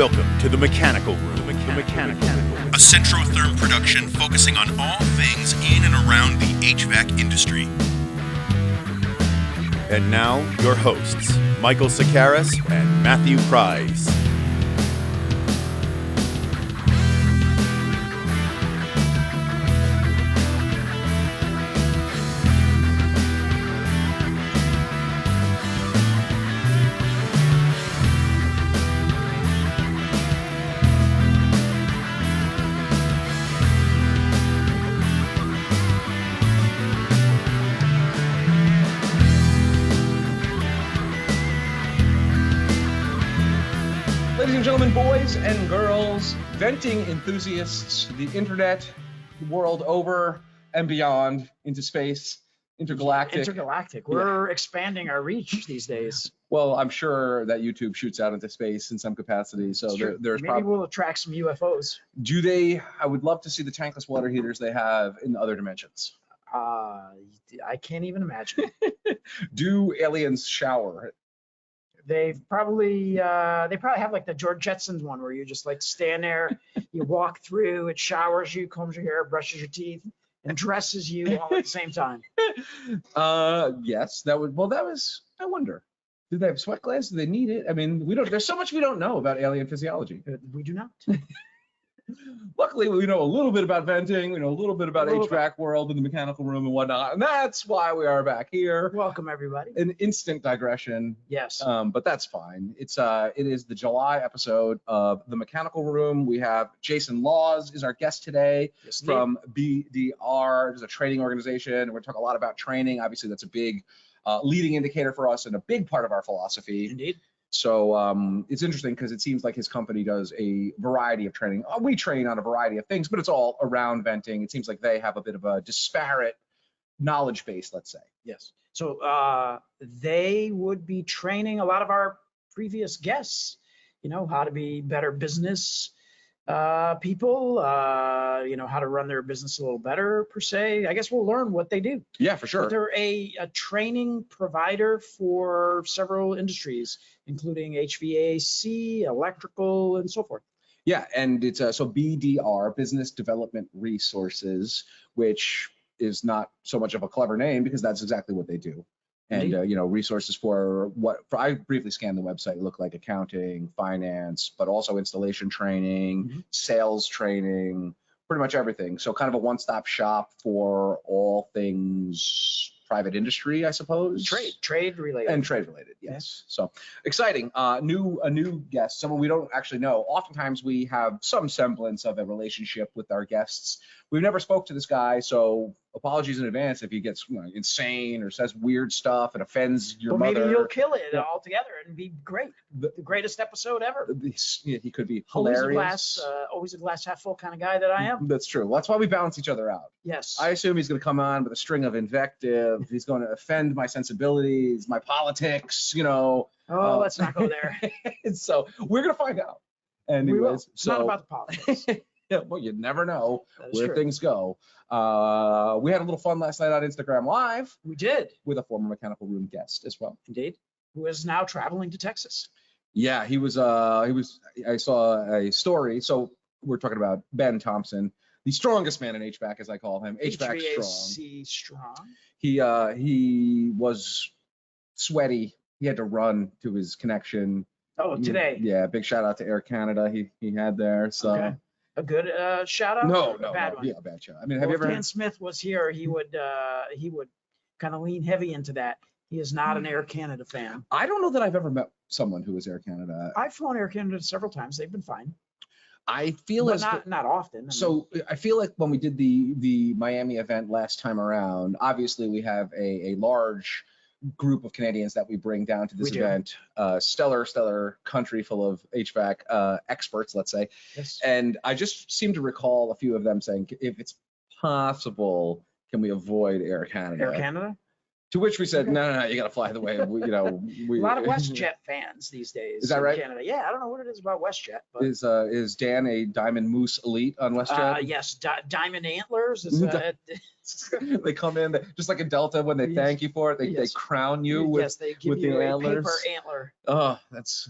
Welcome to the Mechanical Room. A Centrotherm production focusing on all things in and around the HVAC industry. And now, your hosts, Michael Sakaris and Matthew Price. Ladies and gentlemen, boys and girls, venting enthusiasts, the internet, the world over and beyond, into space, intergalactic. We're expanding our reach these days. Well, I'm sure that YouTube shoots out into space in some capacity, so there's Maybe probably. we'll attract some UFOs. Do they? I would love to see the tankless water heaters they have in the other dimensions. I can't even imagine. Do aliens shower? They probably have like the George Jetsons one where you just like stand there, you walk through, it showers you, combs your hair, brushes your teeth, and dresses you all at the same time. Yes, that would. Well, that was. I wonder. Do they have sweat glands? Do they need it? I mean, we don't. There's so much we don't know about alien physiology. We do not. Luckily, we know a little bit about venting. We know a little bit about HVAC world and the mechanical room and whatnot, and that's why we are back here. Welcome, everybody. An instant digression. Yes. But that's fine. It is the July episode of the Mechanical Room. We have Jasen Laws is our guest today from BDR. It's a training organization. We're going to talk a lot about training. Obviously, that's a big leading indicator for us and a big part of our philosophy. Indeed. So it's interesting because it seems like his company does a variety of training. We train on a variety of things, but it's all around venting. It seems like they have a bit of a disparate knowledge base, let's say. Yes. So they would be training a lot of our previous guests, how to be better business people, how to run their business a little better, per se. I guess we'll learn what they do. Yeah, for sure. But they're a training provider for several industries, including HVAC, electrical, and so forth. Yeah, and it's so BDR, Business Development Resources, which is not so much of a clever name because that's exactly what they do. And resources for I briefly scanned the website. It looked like accounting, finance, but also installation training, sales training, pretty much everything. So kind of a one-stop shop for all things private industry, I suppose. Trade related. And trade related, yes. So exciting. A new guest, someone we don't actually know. Oftentimes we have some semblance of a relationship with our guests. We've never spoke to this guy, so apologies in advance if he gets insane or says weird stuff and offends your mother. Maybe you'll kill it altogether and be great. The greatest episode ever. He could be hilarious. Always a glass half full kind of guy that I am. That's true. Well, that's why we balance each other out. Yes. I assume he's going to come on with a string of invective. He's going to offend my sensibilities, my politics, let's not go there. So we're going to find out. Anyways, it's not about the politics. Yeah, well, you never know where true. things go. We had a little fun last night on Instagram Live. We did. With a former Mechanical Room guest as well. Indeed. Who is now traveling to Texas. Yeah, he was. I saw a story. So we're talking about Ben Thompson, the strongest man in HVAC, as I call him. HVAC strong. He was sweaty. He had to run to his connection. Oh, today. Yeah, big shout out to Air Canada. He had there. So. Okay. A good shout out? No, bad one? Yeah, bad shout. I mean, have you ever? If Dan Smith was here, he would kind of lean heavy into that. He is not an Air Canada fan. I don't know that I've ever met someone who was Air Canada. I've flown Air Canada several times. They've been fine. I feel not often. I feel like when we did the Miami event last time around, obviously we have a large group of Canadians that we bring down to this event. Stellar country full of HVAC experts, let's say. Yes. And I just seem to recall a few of them saying, if it's possible, can we avoid Air Canada? Air Canada? To which we said, no, you got to fly the way of, a lot of WestJet fans these days. Is that right? Canada. Yeah, I don't know what it is about WestJet. But is Dan a Diamond Moose Elite on WestJet? Yes, Diamond Antlers. They come in just like a Delta when they thank you for it. They crown you with they give you the a antlers. Paper antler. Oh, that's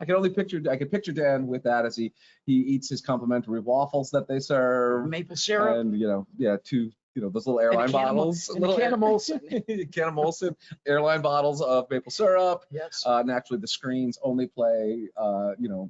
I can picture Dan with that as he eats his complimentary waffles that they serve. Maple syrup. And, those little airline bottles. And a can of Molson. Can of Molson, airline bottles of maple syrup. Yes. And actually the screens only play,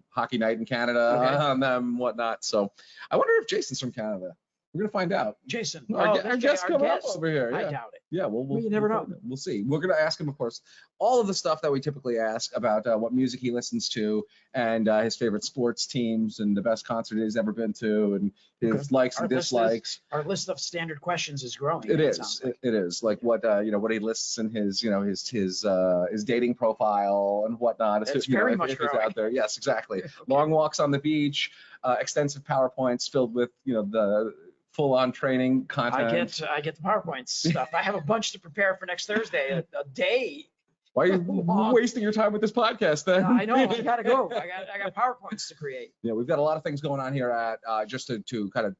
Hockey Night in Canada on them and whatnot. So I wonder if Jason's from Canada. We're going to find out. Jason. Our guest coming up over here. I Yeah. doubt it. Yeah, You never know. We'll see. We're going to ask him, of course, all of the stuff that we typically ask about what music he listens to and his favorite sports teams and the best concert he's ever been to and his likes and dislikes. Our list of standard questions is growing. It is. It is like what he lists in his his dating profile and whatnot. It's very much if it's growing. out there. Yes, exactly. Long walks on the beach, extensive PowerPoints filled with the full-on training content. I get the PowerPoint stuff. I have a bunch to prepare for next Thursday, a day. Why are you wasting your time with this podcast then? I know, I gotta go. I got PowerPoints to create. Yeah, we've got a lot of things going on here at just to kind of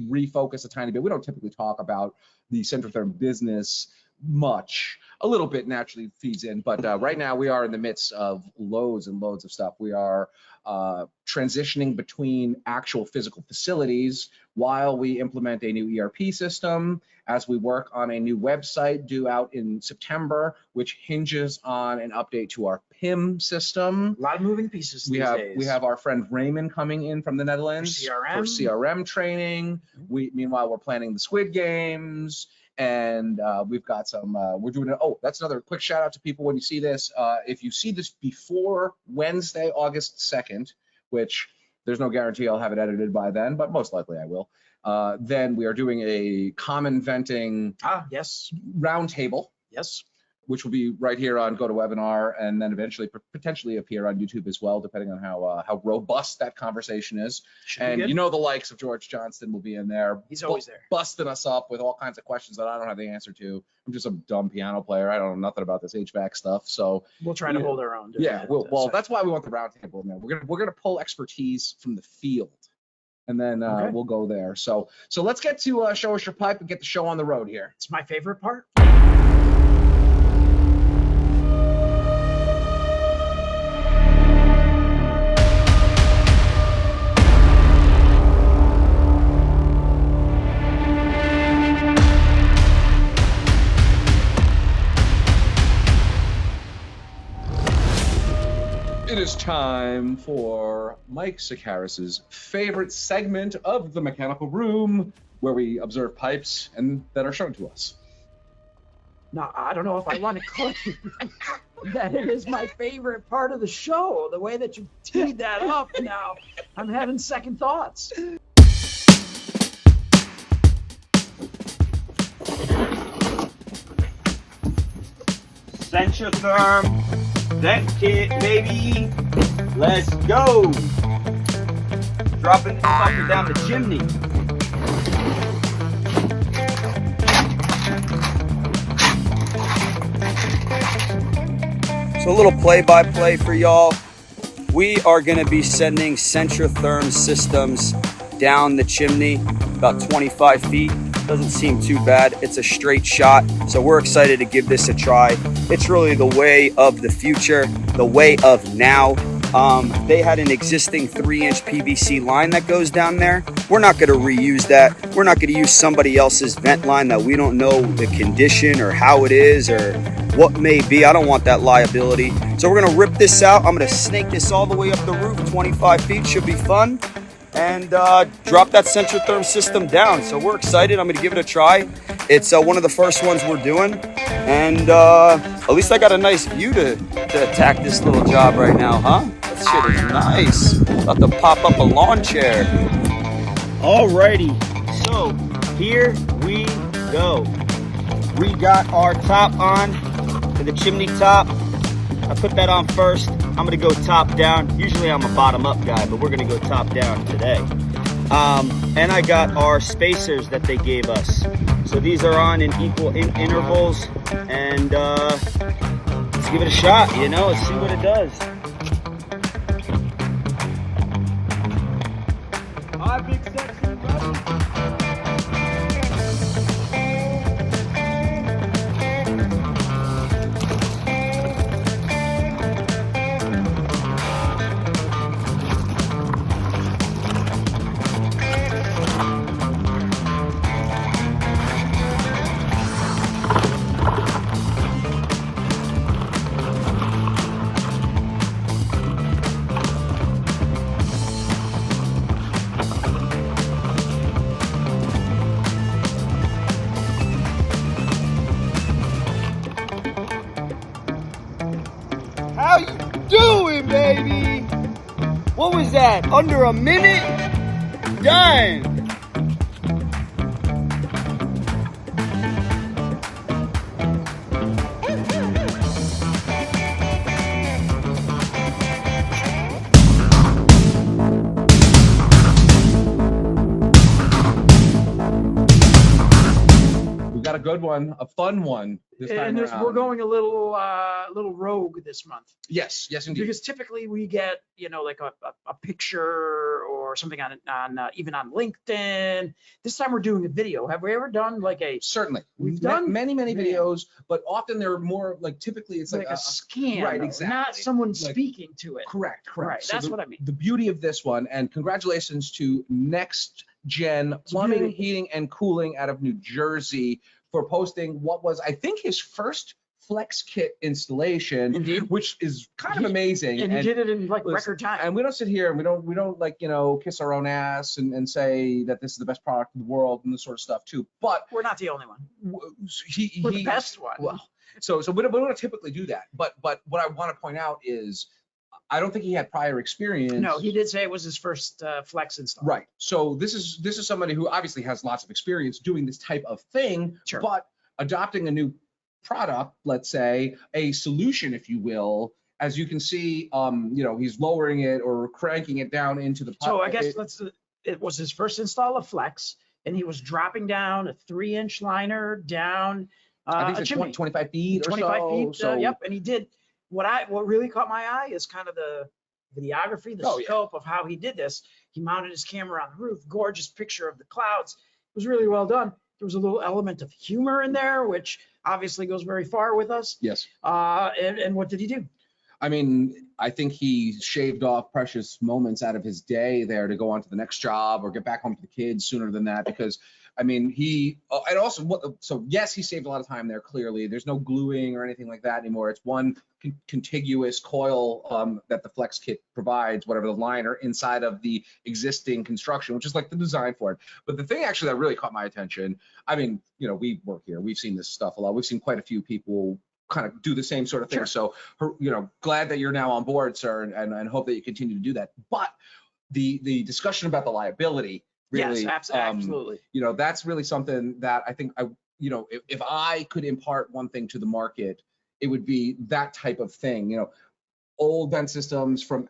refocus a tiny bit. We don't typically talk about the Centrotherm business much. A little bit naturally feeds in, but right now we are in the midst of loads and loads of stuff. We are transitioning between actual physical facilities while we implement a new ERP system, as we work on a new website due out in September, which hinges on an update to our PIM system. A lot of moving pieces We these days. have our friend Raymond coming in from the Netherlands For CRM training. Meanwhile, we're planning the Squid Games. And we've got some, we're doing it. Oh, that's another quick shout out to people when you see this. If you see this before Wednesday, August 2nd, which there's no guarantee I'll have it edited by then, but most likely I will. Then we are doing a common venting yes. roundtable. Yes. Which will be right here on GoToWebinar and then eventually potentially appear on YouTube as well, depending on how robust that conversation is. And the likes of George Johnston will be in there. He's always there. Busting us up with all kinds of questions that I don't have the answer to. I'm just a dumb piano player. I don't know nothing about this HVAC stuff. So we'll try to hold our own. Yeah, well, that's why we want the roundtable in there. We're gonna pull expertise from the field. And then we'll go there. So let's get to show us your pipe and get the show on the road here. It's my favorite part. It is time for Mike Sakaris's favorite segment of the mechanical room, where we observe pipes and that are shown to us. Now, I don't know if I want to claim that it is my favorite part of the show. The way that you teed that up now, I'm having second thoughts. Centrotherm vent kit, baby. Let's go. Dropping this fucker down the chimney. So a little play-by-play for y'all. We are going to be sending Centrotherm systems down the chimney about 25 feet. Doesn't seem too bad. It's a straight shot, so we're excited to give this a try. It's really the way of the future, the way of now. They had an existing 3-inch PVC line that goes down there. We're not going to reuse that. We're not going to use somebody else's vent line that we don't know the condition or how it is or what may be. I don't want that liability. So we're going to rip this out. I'm going to snake this all the way up the roof, 25 feet. Should be fun. And drop that Centrotherm system down. So we're excited. I'm going to give it a try. It's one of the first ones we're doing. And at least I got a nice view to attack this little job right now, huh? That shit is nice. About to pop up a lawn chair. Alrighty. So here we go. We got our top on to the chimney top. I put that on first. I'm gonna go top down. Usually I'm a bottom up guy, but we're gonna go top down today. And I got our spacers that they gave us. So these are on in equal intervals, and let's give it a shot, let's see what it does. Hi, big sexy buddy. What was that? Under a minute? Dang. We got a good one, a fun one this time And around. we're going a little rogue this month. Yes, yes, indeed. Because typically we get, like a picture or something on even on LinkedIn. This time we're doing a video. Have we ever done like a? Certainly. We've done many man. videos, but often they're more like, typically it's like a scan, right, though, exactly. not someone Like, speaking to it. Correct. Right, So that's what I mean. The beauty of this one, and congratulations to Next Gen Plumbing, Heating, and Cooling out of New Jersey for posting what was, I think, his first Flex kit installation. Indeed. Which is kind of amazing. And he did it in like record time. And we don't sit here and we don't like, kiss our own ass and say that this is the best product in the world and this sort of stuff too. But we're not the only one. We're the best one. Well, so we don't typically do that. But what I want to point out is, I don't think he had prior experience. No, he did say it was his first Flex install. Right. So this is somebody who obviously has lots of experience doing this type of thing, sure. But adopting a new product, let's say a solution, if you will, as you can see, he's lowering it or cranking it down into the. So I guess it was his first install of Flex, and he was dropping down a 3-inch liner down I think a chimney. 25 feet or 25 feet. So yep. And he did what really caught my eye is kind of the videography, the scope of how he did this. He mounted his camera on the roof, gorgeous picture of the clouds. It was really well done. There was a little element of humor in there, which obviously goes very far with us. Yes. And what did he do? I mean, I think he shaved off precious moments out of his day there to go on to the next job or get back home to the kids sooner than that, because I mean, and also, so yes, he saved a lot of time there, clearly. There's no gluing or anything like that anymore. It's one contiguous coil that the Flex kit provides, whatever the liner inside of the existing construction, which is like the design for it. But the thing actually that really caught my attention, I mean, we work here, we've seen this stuff a lot. We've seen quite a few people kind of do the same sort of thing. Sure. So, glad that you're now on board, sir, and hope that you continue to do that. But the discussion about the liability, really, yes, absolutely. That's really something that I think if I could impart one thing to the market, it would be that type of thing. Old vent systems from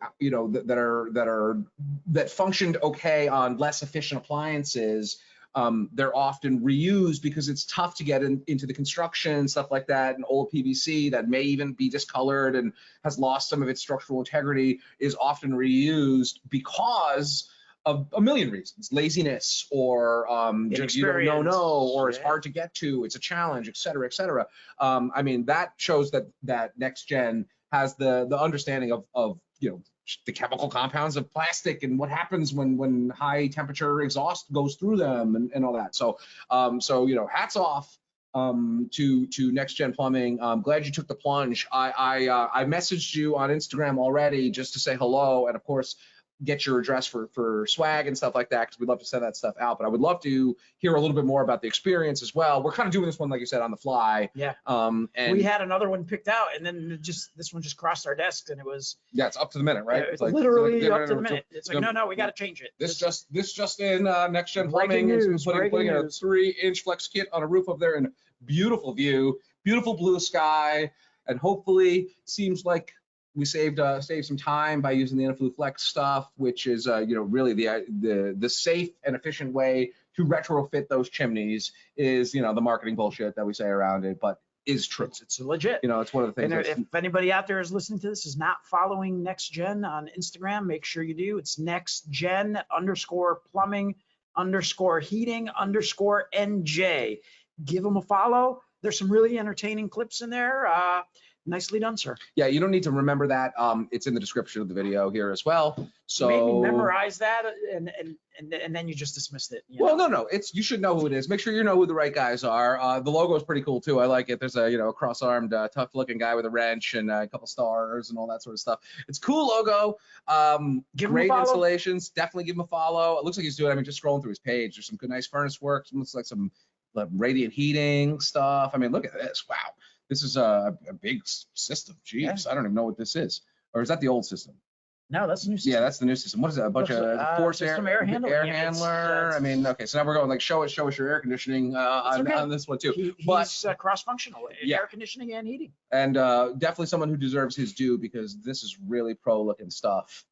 that functioned okay on less efficient appliances. They're often reused because it's tough to get into the construction, stuff like that. And old PVC that may even be discolored and has lost some of its structural integrity is often reused because of a million reasons: laziness, or just you don't know, or it's hard to get to, it's a challenge, et cetera, et cetera. I mean, that shows that Next Gen has the understanding of the chemical compounds of plastic and what happens when high temperature exhaust goes through them and all that. So hats off to Next Gen Plumbing. I'm glad you took the plunge. I messaged you on Instagram already just to say hello, and of course get your address for swag and stuff like that, because we'd love to send that stuff out. But I would love to hear a little bit more about the experience as well. We're kind of doing this one, like you said, on the fly. Yeah. And we had another one picked out, and then this one just crossed our desk, and it was. Yeah, it's up to the minute, right? It's like, literally up to the minute. It's like, no, we got to change it. This just in. Next Gen Plumbing is putting a 3-inch Flex kit on a roof up there in beautiful view, beautiful blue sky, and hopefully seems like we saved some time by using the InnoFlue Flex stuff, which is really the safe and efficient way to retrofit those chimneys. Is the marketing bullshit that we say around it, but is true. It's legit. It's one of the things. And if anybody out there is listening to this is not following Next Gen on Instagram, make sure you do. It's Next Gen _plumbing _heating _NJ. Give them a follow. There's some really entertaining clips in there. Nicely done, sir. Yeah, you don't need to remember that. It's in the description of the video here as well. So you made me memorize that, and then you just dismissed it. Well, no, you should know who it is. Make sure you know who the right guys are. The logo is pretty cool too. I like it. There's a cross-armed, tough-looking guy with a wrench and a couple stars and all that sort of stuff. It's a cool logo. Great installations. Definitely give him a follow. It looks like he's doing. I mean, just scrolling through his page, there's some good, nice furnace work. It looks like some radiant heating stuff. I mean, look at this. Wow. This is a big system. Jeez, yeah. I don't even know what this is. Or is that the old system? No, that's the new system. Yeah, that's the new system. What is that? A bunch of force system air handler. handler. I mean, okay, so now we're going like show us your air conditioning on this one too. He's cross-functional, air conditioning and heating. And definitely someone who deserves his due, because this is really pro-looking stuff.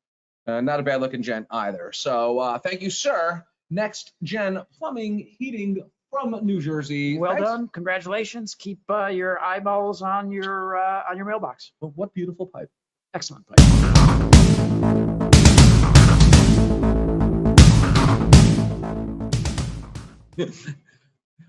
Not a bad-looking gent either. So thank you, sir. Next Gen Plumbing Heating from New Jersey. Well done. Congratulations. Keep your eyeballs on your mailbox. Well, what beautiful pipe. Excellent pipe.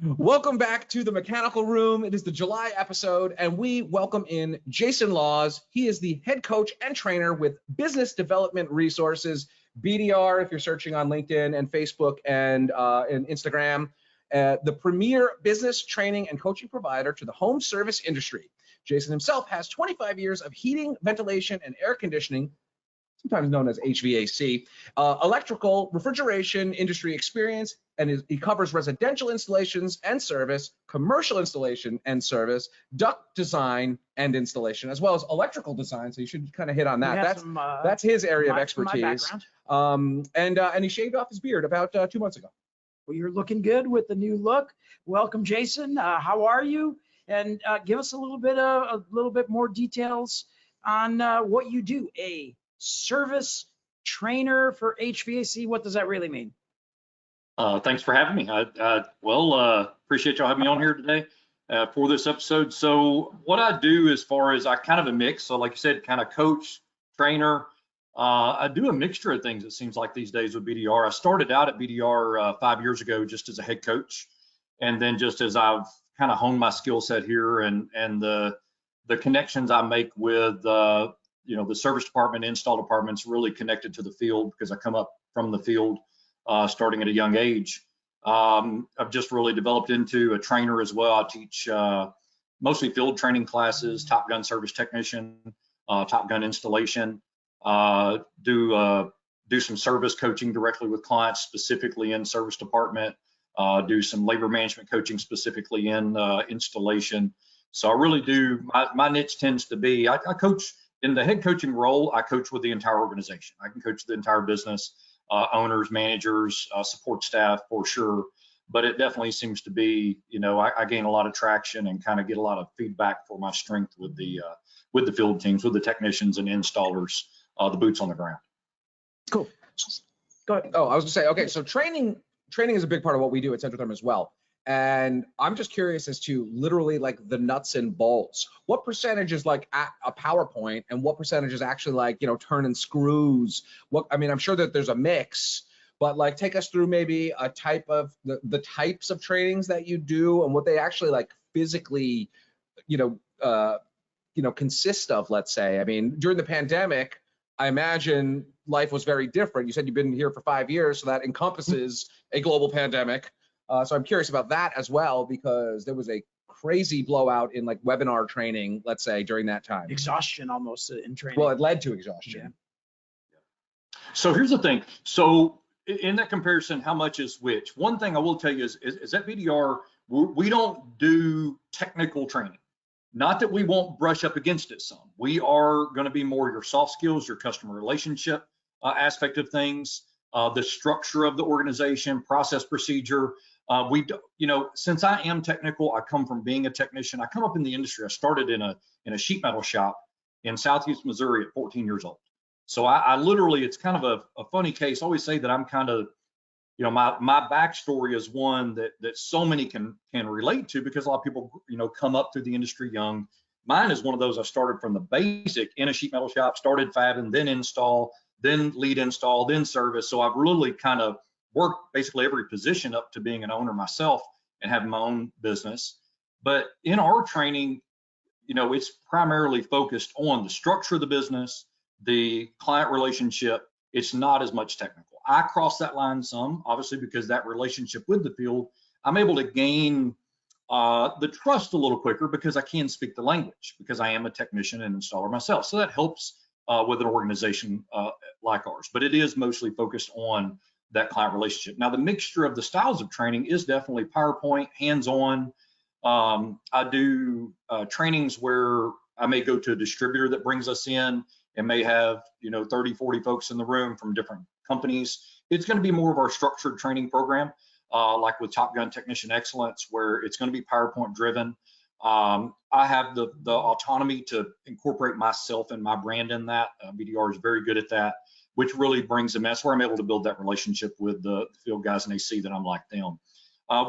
Welcome back to the Mechanical Room. It is the July episode, and we welcome in Jasen Laws. He is the head coach and trainer with Business Development Resources, BDR, if you're searching on LinkedIn and Facebook and Instagram, the premier business training and coaching provider to the home service industry. Jasen himself has 25 years of heating, ventilation, and air conditioning, sometimes known as HVAC, electrical, refrigeration industry experience, and he covers residential installations and service, commercial installation and service, duct design and installation, as well as electrical design. So you should kind of hit on that. That's his area of expertise. And he shaved off his beard about 2 months ago. Well, you're looking good with the new look. Welcome, Jasen. How are you? And give us a little bit more details on what you do. A service trainer for HVAC. What does that really mean? Thanks for having me. Appreciate y'all having me on here today for this episode. So what I do as far as I kind of a mix. So like you said, kind of coach, trainer. I do a mixture of things, it seems like these days with BDR. I started out at BDR 5 years ago just as a head coach. And then just as I've kind of honed my skill set here and the connections I make with the service department, install departments, really connected to the field because I come up from the field starting at a young age. I've just really developed into a trainer as well. I teach mostly field training classes, Top Gun service technician, Top Gun installation, do some service coaching directly with clients, specifically in service department, do some labor management coaching specifically in installation. So I really do, my niche tends to be, I coach in the head coaching role, I coach with the entire organization. I can coach the entire business, owners, managers, support staff for sure. But it definitely seems to be, I gain a lot of traction and kind of get a lot of feedback for my strength with the field teams, with the technicians and installers, the boots on the ground. Cool. Go ahead. Oh, I was gonna say, okay, so training is a big part of what we do at Centrotherm as well. And I'm just curious as to literally like the nuts and bolts. What percentage is like a PowerPoint and what percentage is actually like, turning screws? I'm sure that there's a mix, but like take us through maybe a type of the types of trainings that you do and what they actually like physically, consist of, let's say. I mean, during the pandemic, I imagine life was very different. You said you've been here for 5 years, so that encompasses a global pandemic. So I'm curious about that as well, because there was a crazy blowout in like webinar training, let's say, during that time. Exhaustion almost in training. Well, it led to exhaustion. Yeah. So here's the thing. So in that comparison, how much is which? One thing I will tell you is at BDR, we don't do technical training. Not that we won't brush up against it some. We are going to be more your soft skills, your customer relationship aspect of things, the structure of the organization, process, procedure. Since I am technical, I come from being a technician. I come up in the industry. I started in a sheet metal shop in Southeast Missouri at 14 years old. So I literally, it's kind of a funny case. I always say that I'm kind of, my backstory is one that so many can relate to, because a lot of people, come up through the industry young. Mine is one of those. I started from the basic in a sheet metal shop, started fabbing, then install, then lead install, then service. So I've really kind of worked basically every position up to being an owner myself and having my own business. But in our training, it's primarily focused on the structure of the business, the client relationship. It's not as much technical. I cross that line some, obviously, because that relationship with the field, I'm able to gain the trust a little quicker because I can speak the language, because I am a technician and installer myself. So that helps with an organization like ours. But it is mostly focused on that client relationship. Now, the mixture of the styles of training is definitely PowerPoint, hands-on. I do trainings where I may go to a distributor that brings us in and may have, 30, 40 folks in the room from different companies. It's going to be more of our structured training program, like with Top Gun Technician Excellence, where it's going to be PowerPoint driven. I have the autonomy to incorporate myself and my brand in that. BDR is very good at that, which really brings them. That's where I'm able to build that relationship with the field guys, and they see that I'm like them.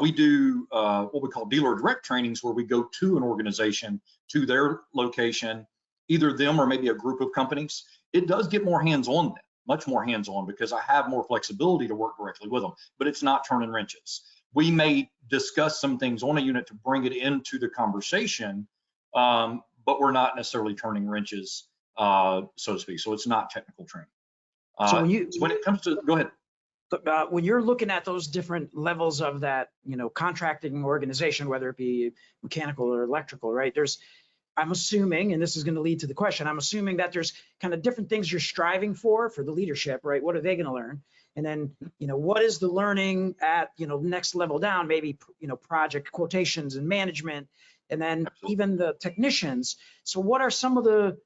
We do what we call dealer direct trainings, where we go to an organization, to their location, either them or maybe a group of companies. It does get more hands-on then, much more hands-on, because I have more flexibility to work directly with them, but it's not turning wrenches. We may discuss some things on a unit to bring it into the conversation, but we're not necessarily turning wrenches, so to speak. So it's not technical training. So when it comes to, go ahead. When you're looking at those different levels of that, contracting organization, whether it be mechanical or electrical, right? I'm assuming, and this is going to lead to the question, I'm assuming that there's kind of different things you're striving for the leadership, right? What are they going to learn? And then, what is the learning at, next level down, maybe, project quotations and management, and then Absolutely. even the technicians. So what are some of the,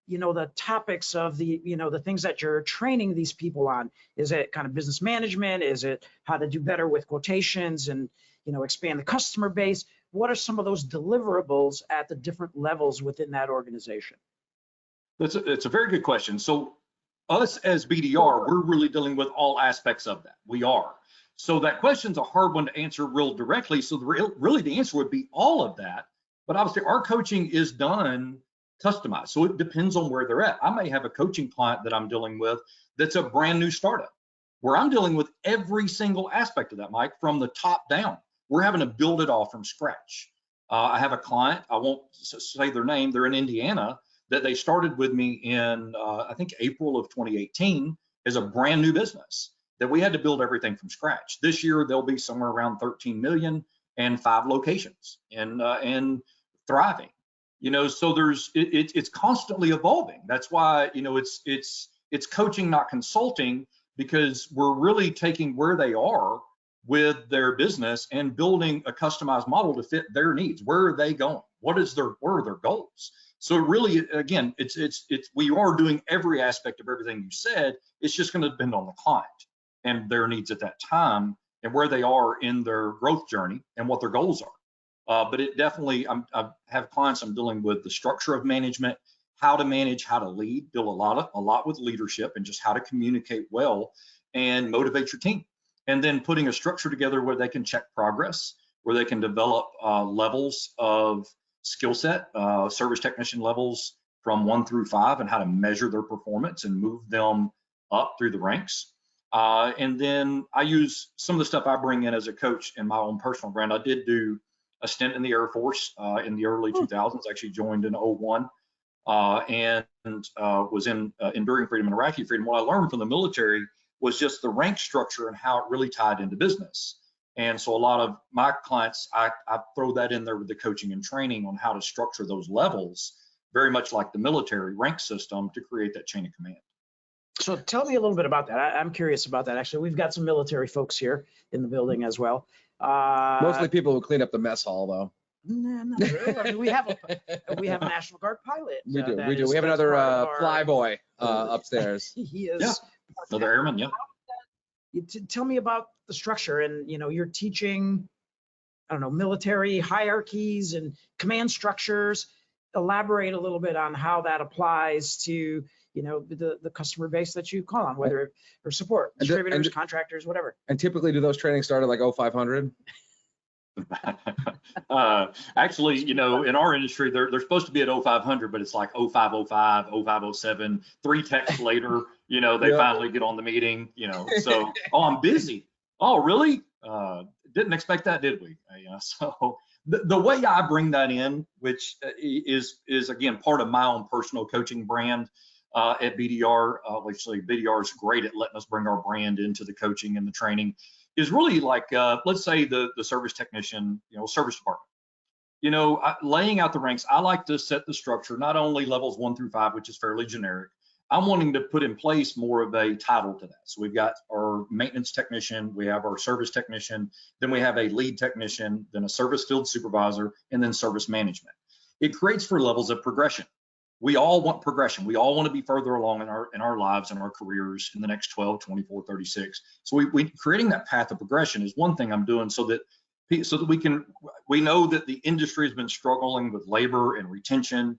the topics of the, the things that you're training these people on? Is it kind of business management? Is it how to do better with quotations and, expand the customer base? What are some of those deliverables at the different levels within that organization? It's a very good question. So us as BDR, we're really dealing with all aspects of that. We are. So that question's a hard one to answer real directly. So really the answer would be all of that. But obviously our coaching is done customized. So it depends on where they're at. I may have a coaching client that I'm dealing with that's a brand new startup, where I'm dealing with every single aspect of that, Mike, from the top down. We're having to build it all from scratch. I have a client, I won't say their name, they're in Indiana, that they started with me in, I think, April of 2018 as a brand new business that we had to build everything from scratch. This year, they'll be somewhere around 13 million and 5 locations and thriving. So it's constantly evolving. That's why, it's coaching, not consulting, because we're really taking where they are with their business and building a customized model to fit their needs. Where are they going? What are their goals? So really, again, we are doing every aspect of everything you said. It's just going to depend on the client and their needs at that time and where they are in their growth journey and what their goals are. But it definitely, I have clients I'm dealing with the structure of management, how to manage, how to lead, deal a lot with leadership and just how to communicate well and motivate your team. And then putting a structure together where they can check progress, where they can develop levels of skill set, service technician levels from 1 through 5, and how to measure their performance and move them up through the ranks. And then I use some of the stuff I bring in as a coach in my own personal brand. I did do a stint in the Air Force in the early 2000s, actually joined in 01 and was in Enduring Freedom and Iraqi Freedom. What I learned from the military was just the rank structure and how it really tied into business. And so a lot of my clients, I throw that in there with the coaching and training on how to structure those levels, very much like the military rank system, to create that chain of command. So tell me a little bit about that. I'm curious about that. Actually, we've got some military folks here in the building as well. Mostly people who clean up the mess hall, though. Nah, not really. I mean, we have a National Guard pilot. We do. We have another flyboy upstairs. He is. Yeah. Another airman, yeah. Tell me about the structure, and you're teaching, I don't know, military hierarchies and command structures. Elaborate a little bit on how that applies to the customer base that you call on, whether or support distributors, contractors, whatever. And typically, do those trainings start at like 0500? Actually, in our industry, they're supposed to be at 0500, but it's like 0505, 0507, 3 texts later, they finally get on the meeting, so, oh, I'm busy. Oh, really? Didn't expect that, did we? So the way I bring that in, which is again, part of my own personal coaching brand at BDR, actually BDR is great at letting us bring our brand into the coaching and the training, is really like, let's say the service technician, service department. Laying out the ranks, I like to set the structure, not only levels 1 through 5, which is fairly generic. I'm wanting to put in place more of a title to that. So we've got our maintenance technician, we have our service technician, then we have a lead technician, then a service field supervisor, and then service management. It creates for levels of progression. we all want progression. We all want to be further along in our lives and our careers in the next 12, 24, 36. So we creating that path of progression is one thing I'm doing so that we know that the industry has been struggling with labor and retention.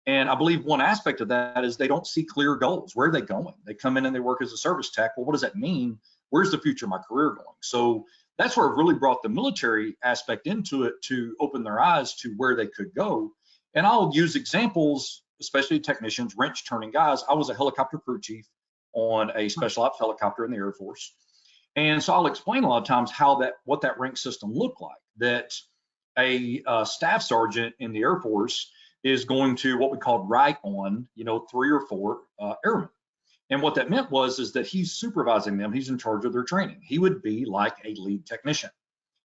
And I believe one aspect of that is they don't see clear goals. Where are they going? They come in and they work as a service tech. Well, what does that mean? Where's the future of my career going? So that's where it really brought the military aspect into it to open their eyes to where they could go. And I'll use examples, especially technicians, wrench turning guys. I was a helicopter crew chief on a special ops helicopter in the Air Force. And so I'll explain a lot of times what that rank system looked like, that a staff sergeant in the Air Force is going to what we called rank on, 3 or 4 airmen. And what that meant is that he's supervising them. He's in charge of their training. He would be like a lead technician.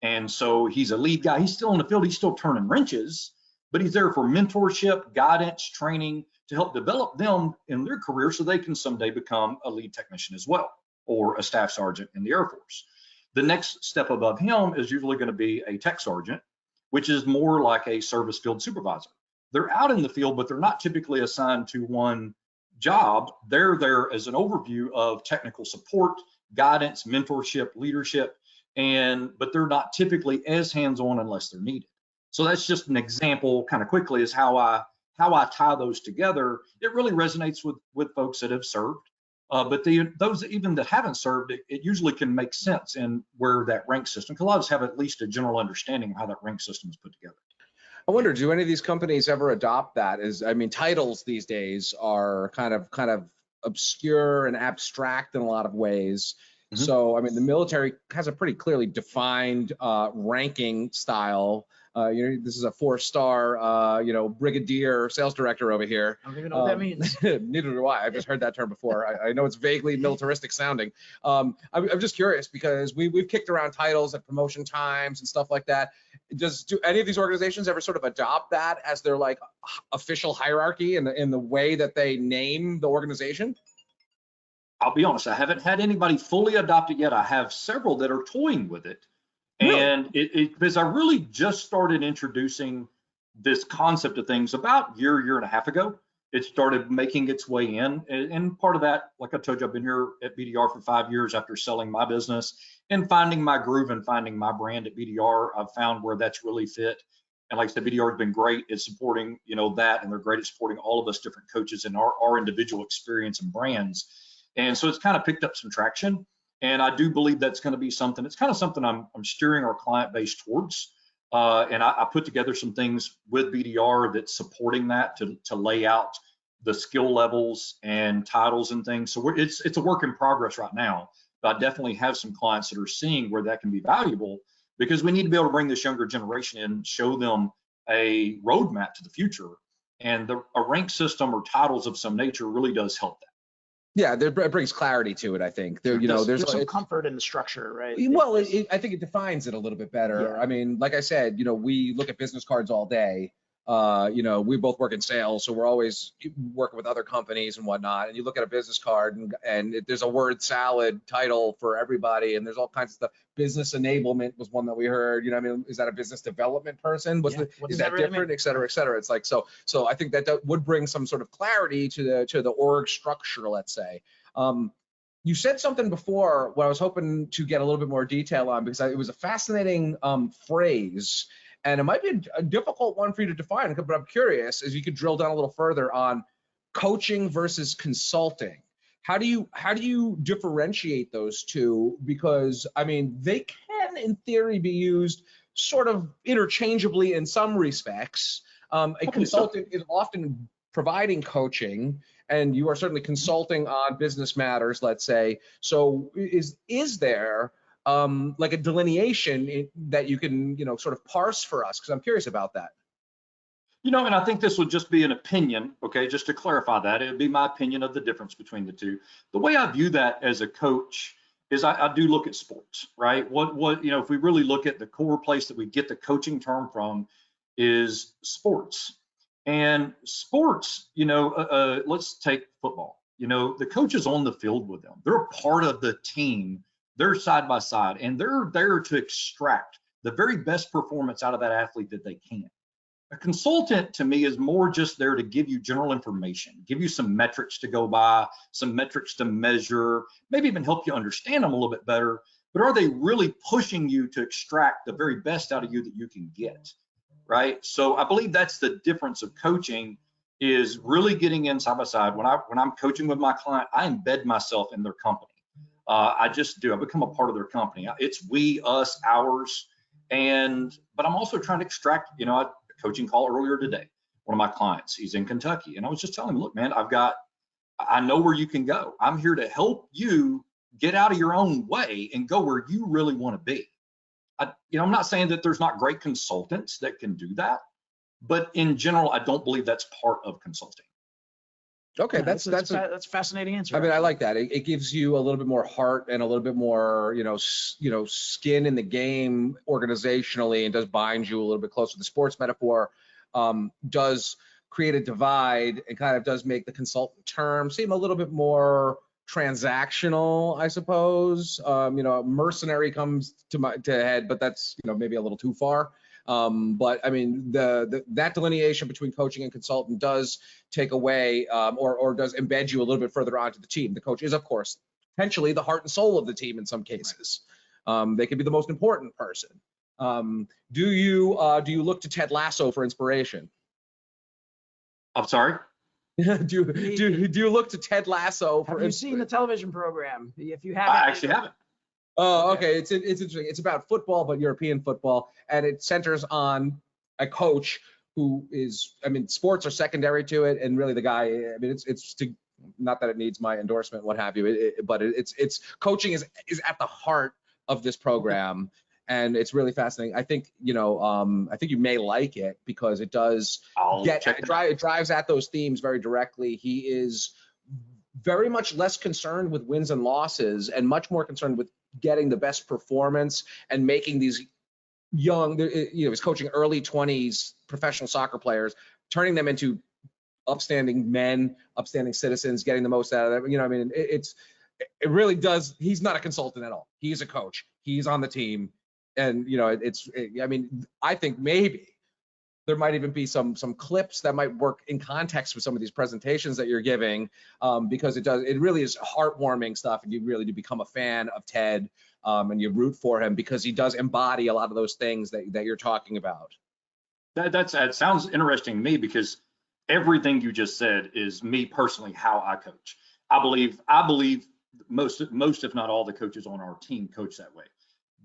And so he's a lead guy. He's still in the field. He's still turning wrenches, but he's there for mentorship, guidance, training to help develop them in their career so they can someday become a lead technician as well, or a staff sergeant in the Air Force. The next step above him is usually going to be a tech sergeant, which is more like a service field supervisor. They're out in the field, but they're not typically assigned to one job. They're there as an overview of technical support, guidance, mentorship, leadership, but they're not typically as hands-on unless they're needed. So that's just an example, kind of quickly, is how I tie those together. It really resonates with folks that have served. But those even that haven't served, it usually can make sense in where that rank system, because a lot of us have at least a general understanding of how that rank system is put together. I wonder, do any of these companies ever adopt that? Titles these days are kind of obscure and abstract in a lot of ways. Mm-hmm. So, the military has a pretty clearly defined ranking style. This is a 4-star, brigadier sales director over here. I don't even know what that means. Neither do I. I've just heard that term before. I know it's vaguely militaristic sounding. I'm just curious because we've kicked around titles at promotion times and stuff like that. Do any of these organizations ever sort of adopt that as their like official hierarchy in the way that they name the organization? I'll be honest, I haven't had anybody fully adopt it yet. I have several that are toying with it. Really? And because I really just started introducing this concept of things about year and a half ago. It started making its way in. And part of that, like I told you, I've been here at BDR for 5 years after selling my business and finding my groove and finding my brand at BDR. I've found where that's really fit. And like I said, BDR has been great at supporting, that, and they're great at supporting all of us different coaches and our individual experience and brands. And so it's kind of picked up some traction. And I do believe that's going to be something, it's kind of something I'm steering our client base towards. And I put together some things with BDR that's supporting that to lay out the skill levels and titles and things. So it's a work in progress right now. But I definitely have some clients that are seeing where that can be valuable, because we need to be able to bring this younger generation in, show them a roadmap to the future. And a rank system or titles of some nature really does help that. Yeah, it brings clarity to it. I think there's some comfort in the structure, right? Well, I think it defines it a little bit better. Yeah. Like I said, we look at business cards all day. We both work in sales, so we're always working with other companies and whatnot. And you look at a business card, and there's a word salad title for everybody, and there's all kinds of stuff. Business enablement was one that we heard. Is that a business development person? Is that different, mean? Et cetera, et cetera. It's like so I think that would bring some sort of clarity to the org structure, let's say. You said something before what I was hoping to get a little bit more detail on, because it was a fascinating phrase. And it might be a difficult one for you to define, but I'm curious if you could drill down a little further on coaching versus consulting. How do you differentiate those two? Because they can, in theory, be used sort of interchangeably in some respects. A consultant is often providing coaching, and you are certainly consulting on business matters, let's say. So is there like a delineation that you can, sort of parse for us? Because I'm curious about that. And I think this would just be an opinion, okay, just to clarify that. It would be my opinion of the difference between the two. The way I view that as a coach is I do look at sports, right? If we really look at the core place that we get the coaching term from is sports. And sports, let's take football. The coach is on the field with them. They're a part of the team. They're side by side, and they're there to extract the very best performance out of that athlete that they can. A consultant to me is more just there to give you general information, give you some metrics to go by, some metrics to measure, maybe even help you understand them a little bit better. But are they really pushing you to extract the very best out of you that you can get, right? So I believe that's the difference of coaching, is really getting in side by side. When I'm coaching with my client, I embed myself in their company. I just do. I become a part of their company. It's we, us, ours. But I'm also trying to extract, you know, a coaching call earlier today. One of my clients, he's in Kentucky, and I was just telling him, look, man, I know where you can go. I'm here to help you get out of your own way and go where you really want to be. I'm not saying that there's not great consultants that can do that, but in general, I don't believe that's part of consulting. Okay, Yeah, that's a fascinating answer. I mean, I like that. It gives you a little bit more heart and a little bit more, skin in the game organizationally, and does bind you a little bit closer. The sports metaphor does create a divide and kind of does make the consultant term seem a little bit more transactional, I suppose. Mercenary comes to head, but that's maybe a little too far. But I mean, that delineation between coaching and consultant does take away or does embed you a little bit further onto the team. The coach is, of course, potentially the heart and soul of the team in some cases. They could be the most important person. Do you look to Ted Lasso for inspiration? I'm sorry? do you look to Ted Lasso for inspiration? Have you seen the television program? If you haven't, I actually haven't. Oh, okay. It's interesting. It's about football, but European football, and it centers on a coach who is, I mean, sports are secondary to it, and really the guy, I mean, not that it needs my endorsement, what have you, but it's coaching is at the heart of this program, and it's really fascinating. I think you may like it because it does it drives at those themes very directly. He is very much less concerned with wins and losses and much more concerned with getting the best performance and making these young, he's coaching early 20s professional soccer players, turning them into upstanding men, upstanding citizens, getting the most out of them. I mean, it really does. He's not a consultant at all. He's a coach. He's on the team. And, I mean, I think maybe there might even be some clips that might work in context with some of these presentations that you're giving, because it really is heartwarming stuff, and you really do become a fan of Ted, and you root for him because he does embody a lot of those things that you're talking about. That sounds interesting to me, because everything you just said is me personally how I coach. I believe most if not all the coaches on our team coach that way.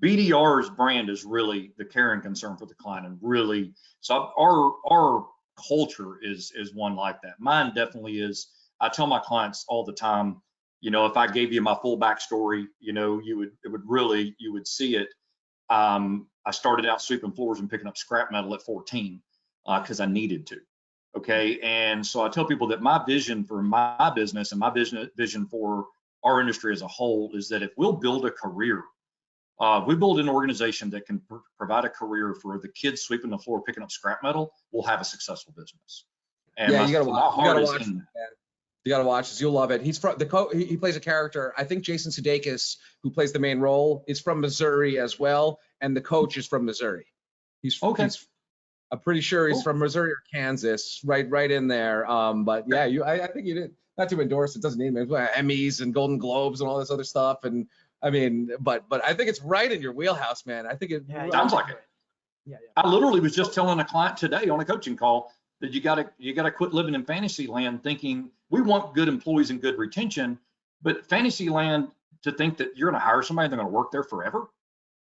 BDR's brand is really the care and concern for the client, and really, so our culture is one like that. Mine definitely is. I tell my clients all the time, if I gave you my full backstory, you would see it. I started out sweeping floors and picking up scrap metal at 14 because I needed to. Okay, and so I tell people that my vision for my business and my vision for our industry as a whole is that if we'll build a career. We build an organization that can provide a career for the kids sweeping the floor, picking up scrap metal. We'll have a successful business. And yeah, you gotta watch. You gotta watch this. You'll love it. He's from he plays a character. I think Jason Sudeikis, who plays the main role, is from Missouri as well, and the coach is from Missouri. I'm pretty sure he's from Missouri or Kansas, right in there. But yeah, I think you did. Not to endorse, it doesn't need Emmys and Golden Globes and all this other stuff, and. I mean, but I think it's right in your wheelhouse, man. I think it sounds like it. Yeah. I literally was just telling a client today on a coaching call that you gotta quit living in fantasy land thinking we want good employees and good retention, but fantasy land to think that you're gonna hire somebody and they're gonna work there forever.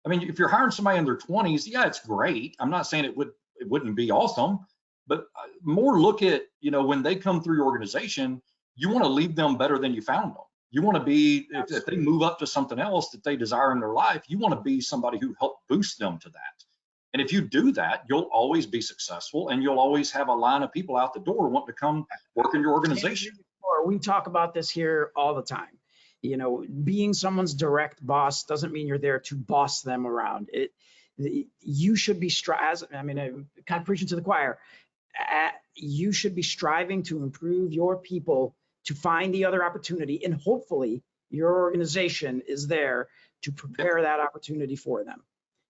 I mean, if you're hiring somebody in their 20s, yeah, it's great. I'm not saying it wouldn't be awesome, but more look at, when they come through your organization, you want to leave them better than you found them. You want to be, if they move up to something else that they desire in their life, you want to be somebody who helped boost them to that. And if you do that, you'll always be successful, and you'll always have a line of people out the door wanting to come work in your organization. We talk about this here all the time. Being someone's direct boss doesn't mean you're there to boss them around. You should be kind of preaching to the choir. You should be striving to improve your people, to find the other opportunity, and hopefully your organization is there to prepare that opportunity for them.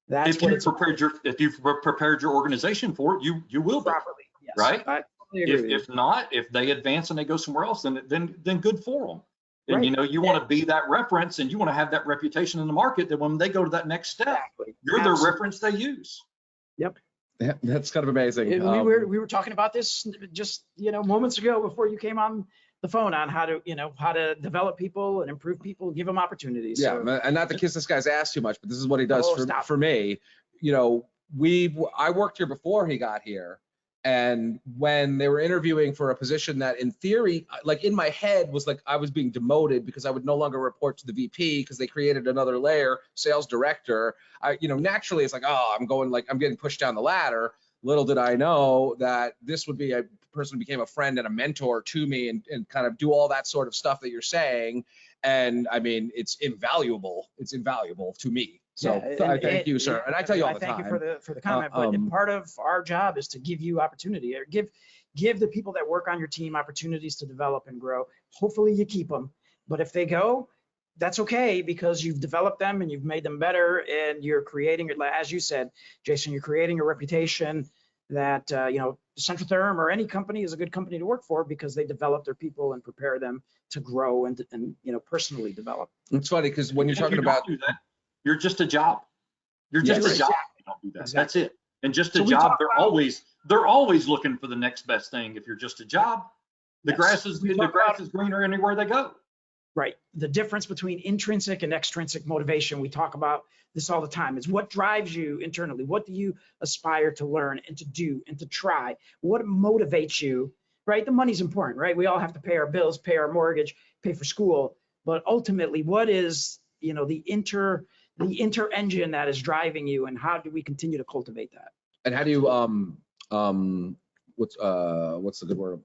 That's what it's if you've prepared your organization for it, you will be properly. Yes. right. I totally agree. If not, if they advance and they go somewhere else, then good for them. And Right. you want to be that reference, and you want to have that reputation in the market that when they go to that next step, Exactly. you're Absolutely. the reference they use. Yep. Yeah, that's kind of amazing. We were talking about this just moments ago before you came on the phone on how to develop people and improve people, give them opportunities. Yeah, So, and not to kiss this guy's ass too much, but this is what he does stop. for me. I worked here before he got here, and when they were interviewing for a position that in theory, like in my head, was like I was being demoted because I would no longer report to the VP because they created another layer, sales director. Naturally it's like, oh, I'm getting pushed down the ladder. Little did I know that this would be a person who became a friend and a mentor to me and kind of do all that sort of stuff that you're saying. And I mean, it's invaluable. It's invaluable to me. So I thank you, sir. And I tell you all the time. Thank you for the comment. But part of our job is to give you opportunity, or give the people that work on your team opportunities to develop and grow. Hopefully you keep them. But if they go, that's okay, because you've developed them and you've made them better, and you're creating, as you said, Jason, you're creating a reputation that Centrotherm or any company is a good company to work for because they develop their people and prepare them to grow and personally develop. It's funny because when you're talking about do that, you're just a job. You're just a job. You don't do that. Exactly. That's it. And just a job. They're always looking for the next best thing. If you're just a job, the grass is greener anywhere they go. Right. The difference between intrinsic and extrinsic motivation, we talk about this all the time. It's what drives you internally. What do you aspire to learn and to do and to try? What motivates you, right? The money's important, right? We all have to pay our bills, pay our mortgage, pay for school. But ultimately, what is, the inter engine that is driving you, and how do we continue to cultivate that? And how do you, what's the good word,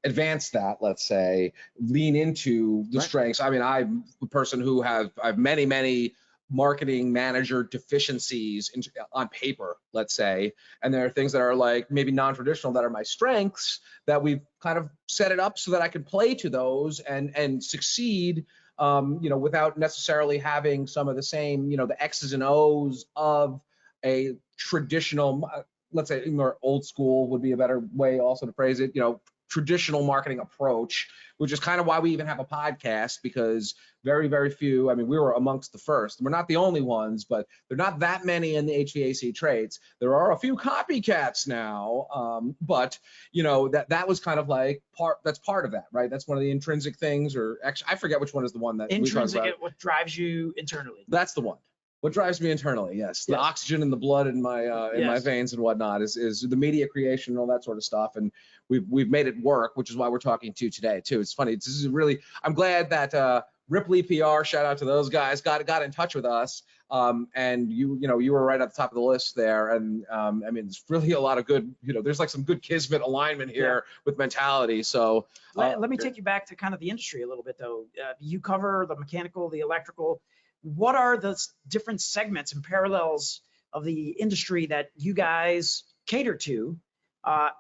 advance that, let's say, lean into the strengths. I mean, I'm a person who I have many marketing manager deficiencies on paper, let's say, and there are things that are like maybe non-traditional that are my strengths that we've kind of set it up so that I can play to those and succeed, without necessarily having some of the same, the X's and O's of a traditional, let's say more old school would be a better way also to phrase it, traditional marketing approach, which is kind of why we even have a podcast, because very, very few, I mean, we were amongst the first. We're not the only ones, but there are not that many in the HVAC trades. There are a few copycats now, but that was kind of like that's part of that, right? That's one of the intrinsic things, or actually, I forget which one is the one that intrinsic, we talk about. What drives you internally. That's the one. What drives me internally, yes. The oxygen in the blood in my veins and whatnot is the media creation and all that sort of stuff. And we've made it work, which is why we're talking to you today too. It's funny. This is really, I'm glad that Ripley PR, shout out to those guys, got in touch with us. And you were right at the top of the list there. And I mean, it's really a lot of good, there's like some good kismet alignment here with mentality. So let me take you back to kind of the industry a little bit though. You cover the mechanical, the electrical. What are the different segments and parallels of the industry that you guys cater to?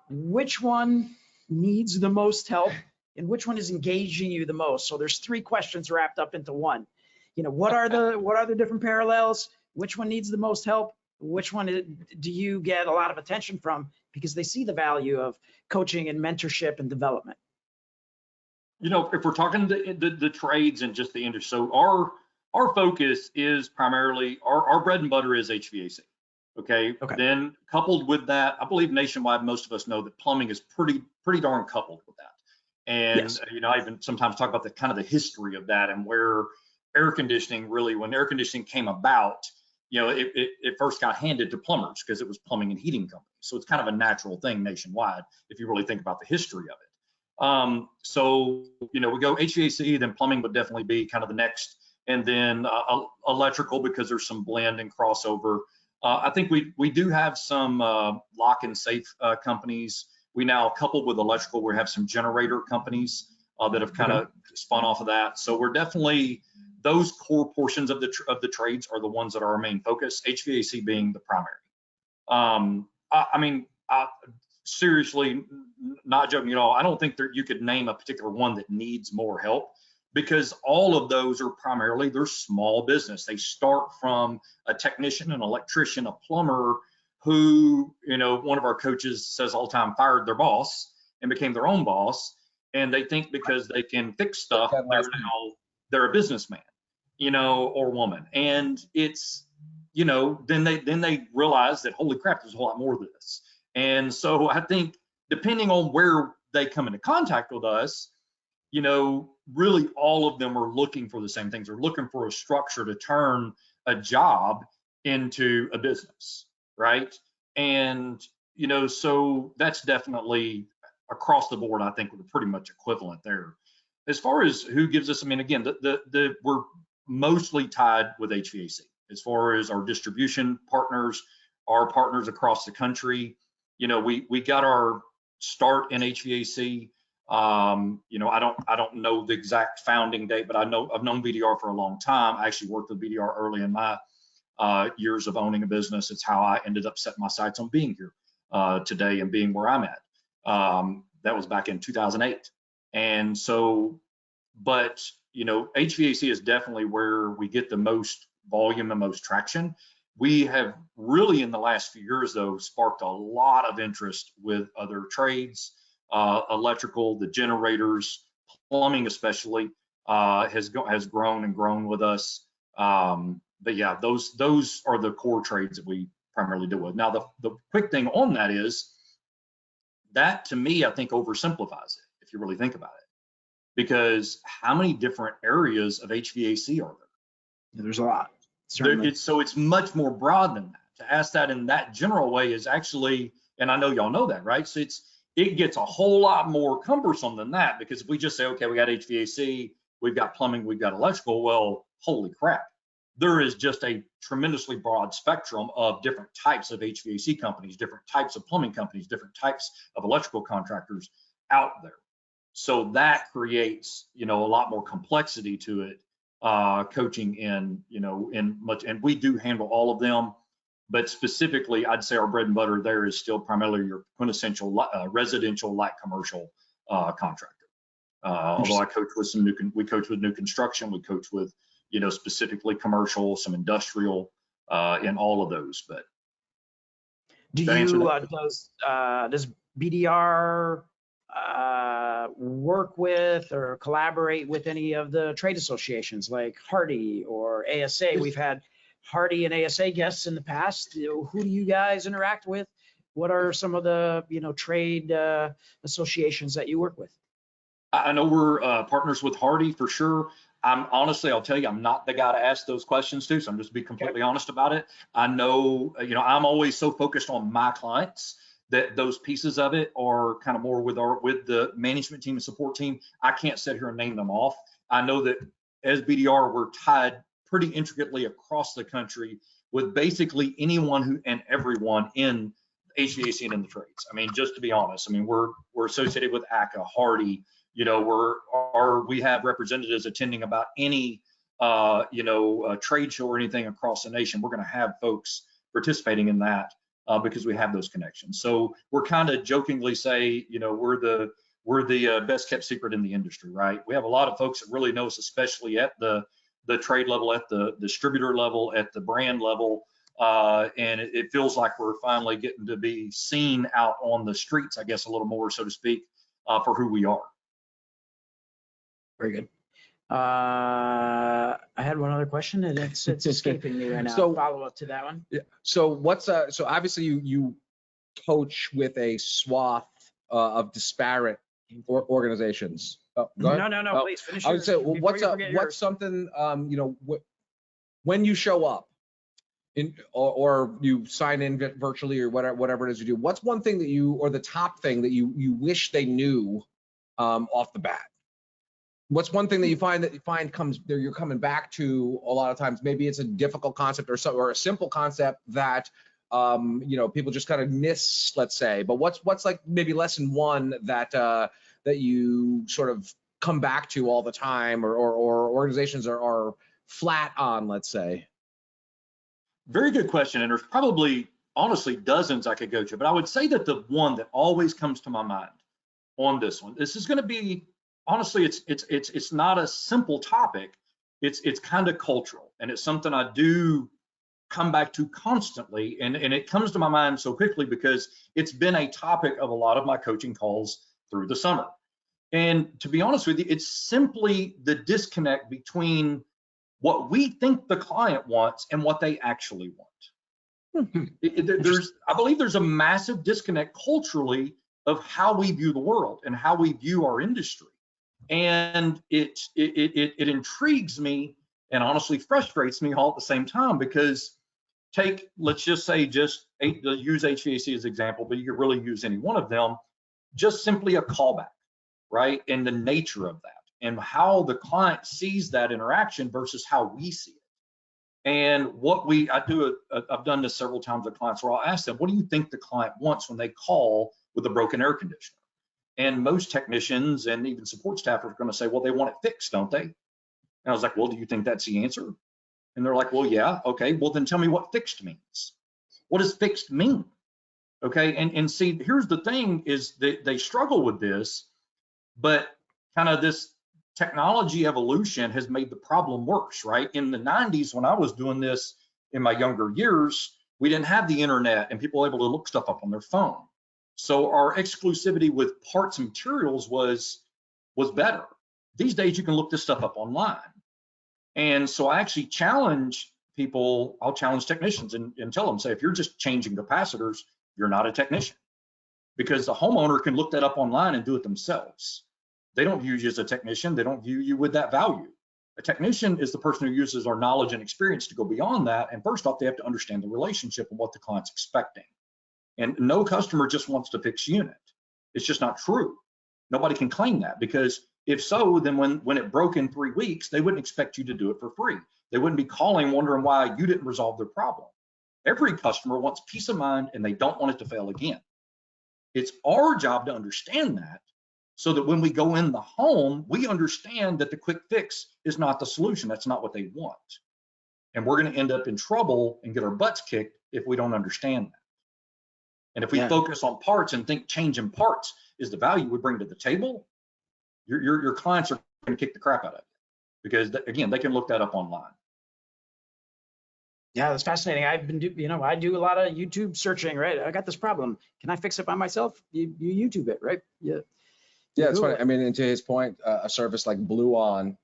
Which one needs the most help, and which one is engaging you the most? So there's 3 questions wrapped up into one. What are the different parallels? Which one needs the most help? Which one do you get a lot of attention from because they see the value of coaching and mentorship and development? If we're talking the trades and just the industry, so our focus is primarily, our bread and butter is HVAC. Okay. Then coupled with that, I believe nationwide, most of us know that plumbing is pretty darn coupled with that. And I even sometimes talk about the kind of the history of that and where air conditioning really, when air conditioning came about, it first got handed to plumbers because it was plumbing and heating companies. So it's kind of a natural thing nationwide if you really think about the history of it. So we go HVAC, then plumbing would definitely be kind of the next. And then electrical, because there's some blend and crossover. I think we do have some lock and safe companies. We now, coupled with electrical, we have some generator companies that have kind of spun off of that. So we're definitely, those core portions of the trades are the ones that are our main focus, HVAC being the primary. I mean, seriously, not joking at all, I don't think that you could name a particular one that needs more help. because all of those are primarily, they're small business. They start from a technician, an electrician, a plumber who, you know, one of our coaches says all the time, fired their boss and became their own boss. And they think because they can fix stuff, they're a businessman, you know, or woman. And it's, you know, then they realize that, holy crap, there's a whole lot more to this. And so I think depending on where they come into contact with us, you know, really all of them are looking for the same things. They're looking for a structure to turn a job into a business, right? And, you know, so that's definitely across the board, I think we're pretty much equivalent there. As far as who gives us, I mean, again, we're mostly tied with HVAC. As far as our distribution partners, our partners across the country, you know, we got our start in HVAC. You know, I don't know the exact founding date, but I've known BDR for a long time. I actually worked with BDR early in my years of owning a business. It's how I ended up setting my sights on being here today and being where I'm at. That was back in 2008. And so, but, you know, HVAC is definitely where we get the most volume and most traction. We have really in the last few years, though, sparked a lot of interest with other trades, electrical, the generators, plumbing especially has grown and grown with us. But yeah, those are the core trades that we primarily deal with. Now, the quick thing on that is that, to me, I think oversimplifies it if you really think about it, because how many different areas of HVAC are there? Yeah, there's a lot. So it's much more broad than that. To ask that in that general way is actually, and I know y'all know that, right? So it gets a whole lot more cumbersome than that, because if we just say, okay, we got HVAC, we've got plumbing, we've got electrical, well, holy crap. There is just a tremendously broad spectrum of different types of HVAC companies, different types of plumbing companies, different types of electrical contractors out there. So that creates, you know, a lot more complexity to it. Coaching and we do handle all of them, but specifically I'd say our bread and butter there is still primarily your quintessential residential light commercial contractor. Although I coach with we coach with new construction, we coach with, you know, specifically commercial, some industrial, in all of those. But does BDR work with or collaborate with any of the trade associations like Hardy or ASA? We've had Hardy and ASA guests in the past. Who do you guys interact with? What are some of the, you know, trade associations that you work with? I know we're partners with Hardy for sure. I'll tell you, I'm not the guy to ask those questions to, so I'm just to be completely honest about it. I know, you know, I'm always so focused on my clients that those pieces of it are kind of more with the management team and support team. I can't sit here and name them off. I know that as BDR, we're tied pretty intricately across the country with basically anyone and everyone in HVAC and in the trades. I mean, just to be honest, I mean, we're associated with ACA, Hardy, you know, we have representatives attending about any, trade show or anything across the nation. We're going to have folks participating in that. Because we have those connections. So we're kind of jokingly say, you know, we're the best kept secret in the industry, right? We have a lot of folks that really know us, especially at the trade level, at the distributor level, at the brand level, and it feels like we're finally getting to be seen out on the streets, I guess, a little more, so to speak, for who we are. Very good. I had one other question and it's escaping me right now. So, follow up to that one. Yeah. So so obviously you coach with a swath of disparate organizations. Oh, No, please finish. I would say, well, what's something, you know, when you show up or you sign in virtually or whatever it is you do, what's one thing that or the top thing that you wish they knew off the bat? What's one thing that you find comes there, you're coming back to a lot of times? Maybe it's a difficult concept or a simple concept that you know, people just kind of miss, let's say. But what's like maybe lesson one that that you sort of come back to all the time, or organizations are flat on, let's say? Very good question, and there's probably honestly dozens I could go to, but I would say that the one that always comes to my mind on this one, this is going to be honestly, it's not a simple topic. It's kind of cultural, and it's something I do come back to constantly, and it comes to my mind so quickly because it's been a topic of a lot of my coaching calls through the summer. And to be honest with you, it's simply the disconnect between what we think the client wants and what they actually want. I believe there's a massive disconnect culturally of how we view the world and how we view our industry. And it intrigues me and honestly frustrates me all at the same time, because let's just say, use HVAC as an example, but you could really use any one of them, just simply a callback, right? And the nature of that and how the client sees that interaction versus how we see it. And I've done this several times with clients where I'll ask them, what do you think the client wants when they call with a broken air conditioner? And most technicians and even support staff are going to say, well, they want it fixed, don't they? And I was like, well, do you think that's the answer? And they're like, well, yeah, okay, well, then tell me what fixed means. What does fixed mean? Okay, and see, here's the thing is they struggle with this, but kind of this technology evolution has made the problem worse, right? In the 90s, when I was doing this in my younger years, we didn't have the internet and people were able to look stuff up on their phone. So our exclusivity with parts and materials was better. These days, you can look this stuff up online. And so I actually challenge people, I'll challenge technicians and tell them, say, if you're just changing capacitors, you're not a technician, because the homeowner can look that up online and do it themselves. They don't view you as a technician. They don't view you with that value. A technician is the person who uses our knowledge and experience to go beyond that. And first off, they have to understand the relationship and what the client's expecting. And no customer just wants to fix unit. It's just not true. Nobody can claim that, because if so, then when it broke in 3 weeks, they wouldn't expect you to do it for free. They wouldn't be calling wondering why you didn't resolve their problem. Every customer wants peace of mind and they don't want it to fail again. It's our job to understand that, so that when we go in the home, we understand that the quick fix is not the solution. That's not what they want. And we're going to end up in trouble and get our butts kicked if we don't understand that. And if we focus on parts and think changing parts is the value we bring to the table, your clients are going to kick the crap out of you, because again, they can look that up online. Yeah, that's fascinating. I've been, I do a lot of YouTube searching, right? I got this problem. Can I fix it by myself? You YouTube it, right? Yeah. Yeah, it's funny. I mean, and to his point, a service like Blue On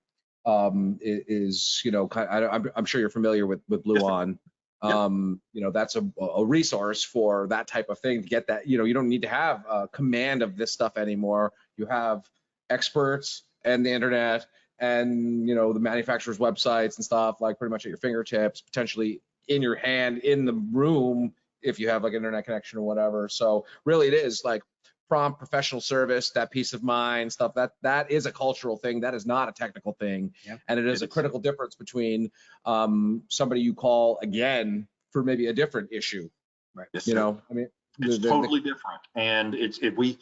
is, I'm sure you're familiar with Blue On. That's a resource for that type of thing, to get that, you don't need to have a command of this stuff anymore. You have experts and the internet and, the manufacturer's websites and stuff, like pretty much at your fingertips, potentially in your hand, in the room, if you have like internet connection or whatever. So really it is like prompt professional service, that peace of mind stuff, that is a cultural thing. That is not a technical thing. Yeah. And it is a critical difference between somebody you call again for maybe a different issue. Right. Yes, I mean, it's totally different. And if we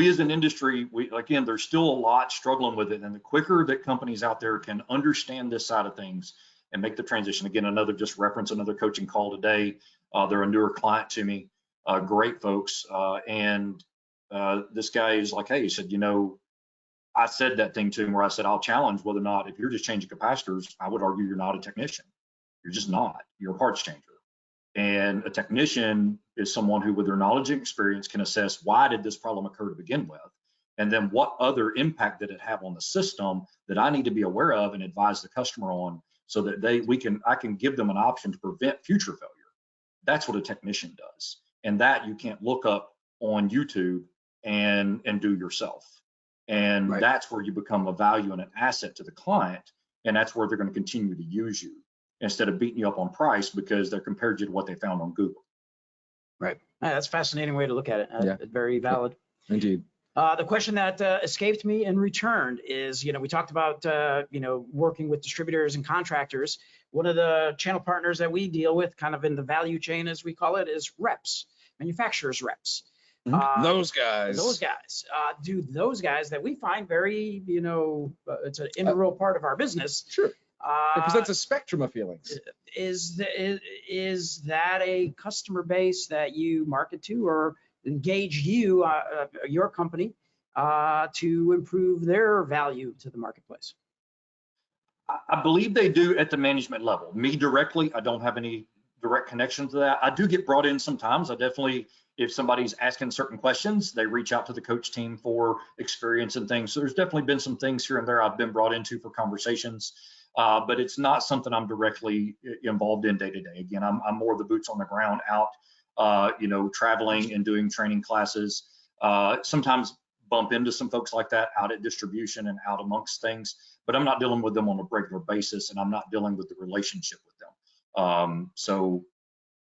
as an industry, again, there's still a lot struggling with it. And the quicker that companies out there can understand this side of things and make the transition, again, another coaching call today. They're a newer client to me, great folks. And this guy is like, hey, he said, I said that thing to him where I said, I'll challenge whether or not, if you're just changing capacitors, I would argue you're not a technician. You're just not. You're a parts changer. And a technician is someone who, with their knowledge and experience, can assess why did this problem occur to begin with, and then what other impact did it have on the system that I need to be aware of and advise the customer on, so that I can give them an option to prevent future failure. That's what a technician does, and that you can't look up on YouTube and do yourself. And right. That's where you become a value and an asset to the client, and that's where they're going to continue to use you, instead of beating you up on price because they're compared you to what they found on Google. Right. That's a fascinating way to look at it. Very valid. Indeed. The question that escaped me and returned is, we talked about, working with distributors and contractors. One of the channel partners that we deal with, kind of in the value chain, as we call it, is reps, manufacturers reps. Those guys. Do those guys that we find very, it's an integral part of our business. Sure. Because that's a spectrum of feelings. Is that a customer base that you market to or engage your company to improve their value to the marketplace? I believe they do at the management level. Me directly, I don't have any direct connection to that. I do get brought in sometimes. I definitely, if somebody's asking certain questions, they reach out to the coach team for experience and things. So there's definitely been some things here and there I've been brought into for conversations, but it's not something I'm directly involved in day to day. Again, I'm more the boots on the ground out, you know, traveling and doing training classes. Sometimes bump into some folks like that out at distribution and out amongst things, but I'm not dealing with them on a regular basis, and I'm not dealing with the relationship with them. So,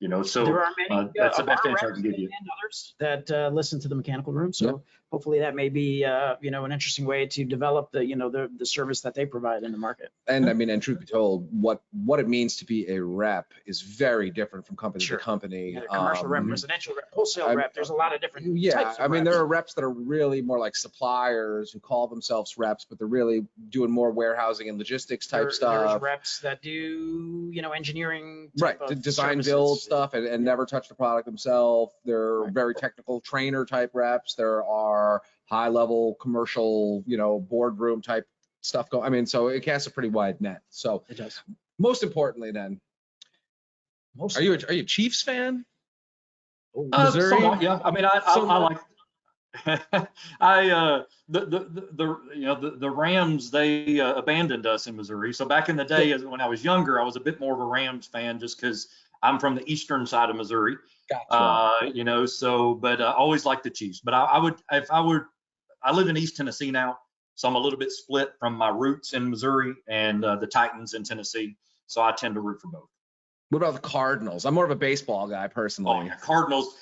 you know, so there are many that's the of best our answer I reps can give you. and others that listen to the mechanical room. So hopefully that may be, you know, an interesting way to develop the, you know, the service that they provide in the market. And I mean, and truth be told, what it means to be a rep is very different from company to company. Yeah, commercial rep, residential rep, wholesale rep. There's a lot of different types of I mean, reps. there are reps that are really more like suppliers who call themselves reps, but they're really doing more warehousing and logistics type stuff. There's reps that do, you know, engineering right, of design services. build stuff and never touch the product themselves. They're very technical trainer type reps. There are high level commercial, you know, boardroom type stuff going. I mean, so it casts a pretty wide net. So it does. Most importantly, then, are you a Chiefs fan? Missouri? Somewhat, yeah. I mean, I like. The Rams, they abandoned us in Missouri. So back in the day, when I was younger, I was a bit more of a Rams fan just because I'm from the eastern side of Missouri. Gotcha. You know, so but I always liked the Chiefs. But I live in East Tennessee now, so I'm a little bit split from my roots in Missouri and the Titans in Tennessee. So I tend to root for both. What about the Cardinals? I'm more of a baseball guy personally. Oh, yeah, Cardinals.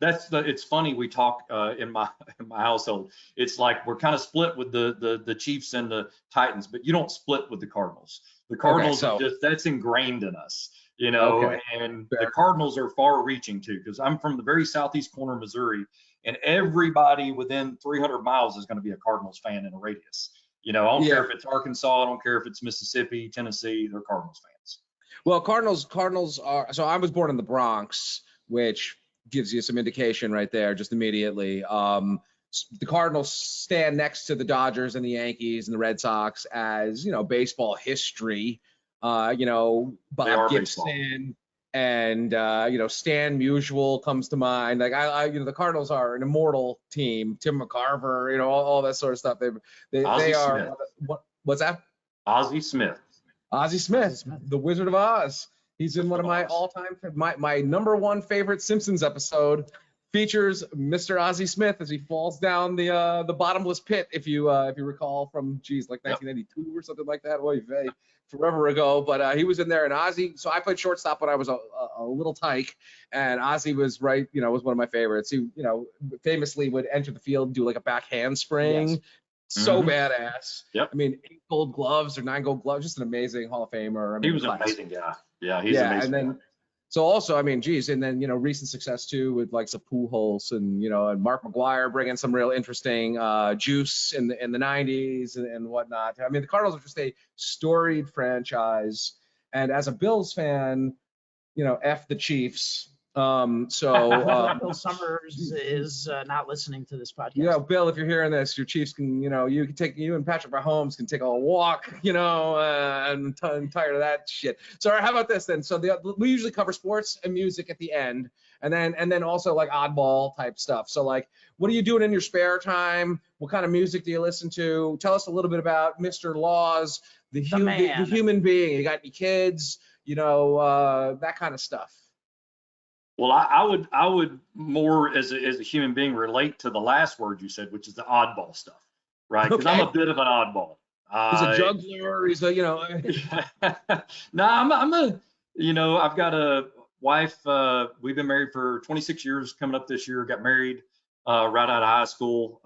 It's funny we talk in my household. It's like we're kind of split with the Chiefs and the Titans, but you don't split with the Cardinals. The Cardinals are just, that's ingrained in us, you know. And the Cardinals are far reaching too, because I'm from the very southeast corner of Missouri, and everybody within 300 miles is going to be a Cardinals fan in a radius. You know, I don't care if it's Arkansas, I don't care if it's Mississippi, Tennessee, they're Cardinals fans. Well, Cardinals are, so I was born in the Bronx, which gives you some indication right there just immediately. The Cardinals stand next to the Dodgers and the Yankees and the Red Sox as, you know, baseball history. You know, Bob Gibson and, you know, Stan Musial comes to mind. Like, you know, the Cardinals are an immortal team. Tim McCarver, you know, all that sort of stuff. They are, what's that? Ozzie Smith. Ozzie Smith, the Wizard of Oz. He's in one of my all-time, my number one favorite Simpsons episode features Mr. Ozzie Smith as he falls down the bottomless pit, if you recall, from like 1992 or something like that. Oy vey, forever ago. But he was in there, and Ozzie. So I played shortstop when I was a little tyke, and Ozzie was was one of my favorites. He, you know, famously would enter the field and do like a back handspring. Yes. So badass. Yep. I mean, 8 gold gloves or 9 gold gloves, just an amazing Hall of Famer. I mean, he was an amazing guy. Yeah, he's amazing. And then, so also, I mean, geez, and then, you know, recent success too with like some Pujols and, you know, and Mark McGwire bringing some real interesting juice in the 90s and whatnot. I mean, the Cardinals are just a storied franchise. And as a Bills fan, you know, F the Chiefs. Bill Summers is not listening to this podcast. Yeah, Bill, if you're hearing this, your Chiefs can, you know, you and Patrick Mahomes can take a walk, you know, and I'm tired of that shit. So how about this then? So we usually cover sports and music at the end, and then also like oddball type stuff. So like, what are you doing in your spare time? What kind of music do you listen to? Tell us a little bit about Mr. Laws, the human being. You got any kids? You know, that kind of stuff. Well, I would more as a human being relate to the last word you said, which is the oddball stuff, right? Because I'm a bit of an oddball. He's a juggler. He's a, you know. No, I'm a, you know, I've got a wife. We've been married for 26 years. Coming up this year, got married right out of high school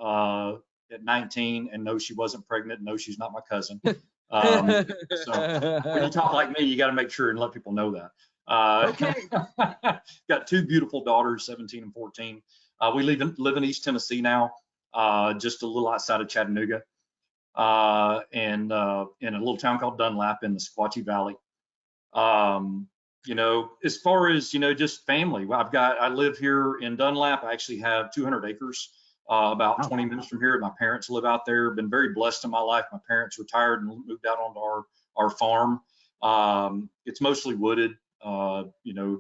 at 19, and no, she wasn't pregnant. No, she's not my cousin. So when you talk like me, you got to make sure and let people know that. Got 2 beautiful daughters, 17 and 14. We live in East Tennessee now, just a little outside of Chattanooga, and in a little town called Dunlap in the Sequatchie Valley. You know, as far as, you know, just family, I live here in Dunlap. I actually have 200 acres about 20 minutes from here. My parents live out there. Been very blessed in my life. My parents retired and moved out onto our farm. It's mostly wooded,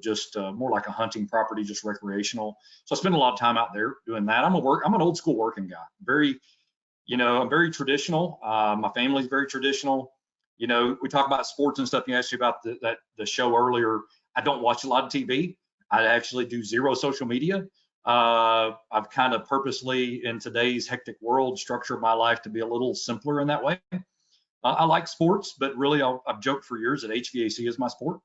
just more like a hunting property, just recreational. So I spend a lot of time out there doing that. I'm an old school working guy. I'm very traditional. My family's very traditional. We talk about sports and stuff. You asked me about the show earlier. I don't watch a lot of TV. I actually do zero social media. I've kind of purposely, in today's hectic world, structured my life to be a little simpler in that way. I like sports, but really I've joked for years that HVAC is my sport.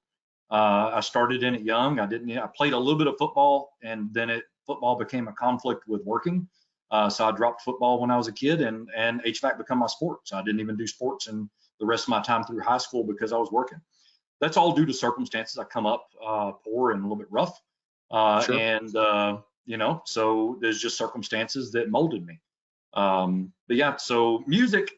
I started in it young. I played a little bit of football, and then football became a conflict with working. So I dropped football when I was a kid, and HVAC became my sport. So I didn't even do sports in the rest of my time through high school because I was working. That's all due to circumstances. I come up poor and a little bit rough. Sure. And so there's just circumstances that molded me. But yeah, so music's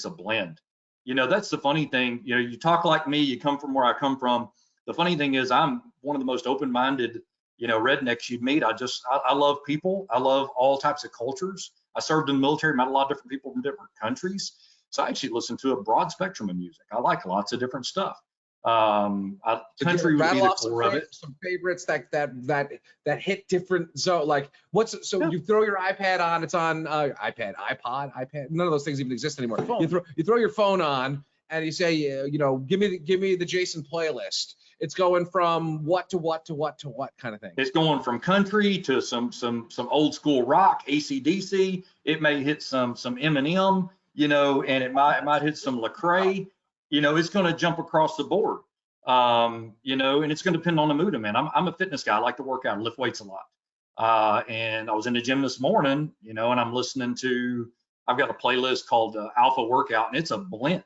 a blend. That's the funny thing. You talk like me, you come from where I come from. The funny thing is I'm one of the most open-minded, rednecks you'd meet. I love people. I love all types of cultures. I served in the military, met a lot of different people from different countries. So I actually listen to a broad spectrum of music. I like lots of different stuff. Country would be the core of it. Some favorites that hit different zone. Like you throw your iPad on, it's on iPad, none of those things even exist anymore. You throw your phone on and you say, give me the Jasen playlist. It's going from what to what to what to what kind of thing. It's going from country to some old school rock, AC/DC. It may hit some Eminem, and it might hit some Lecrae. It's going to jump across the board, and it's going to depend on the mood I'm in. I'm a fitness guy. I like to work out and lift weights a lot. And I was in the gym this morning, and I'm listening to, I've got a playlist called Alpha Workout, and it's a blend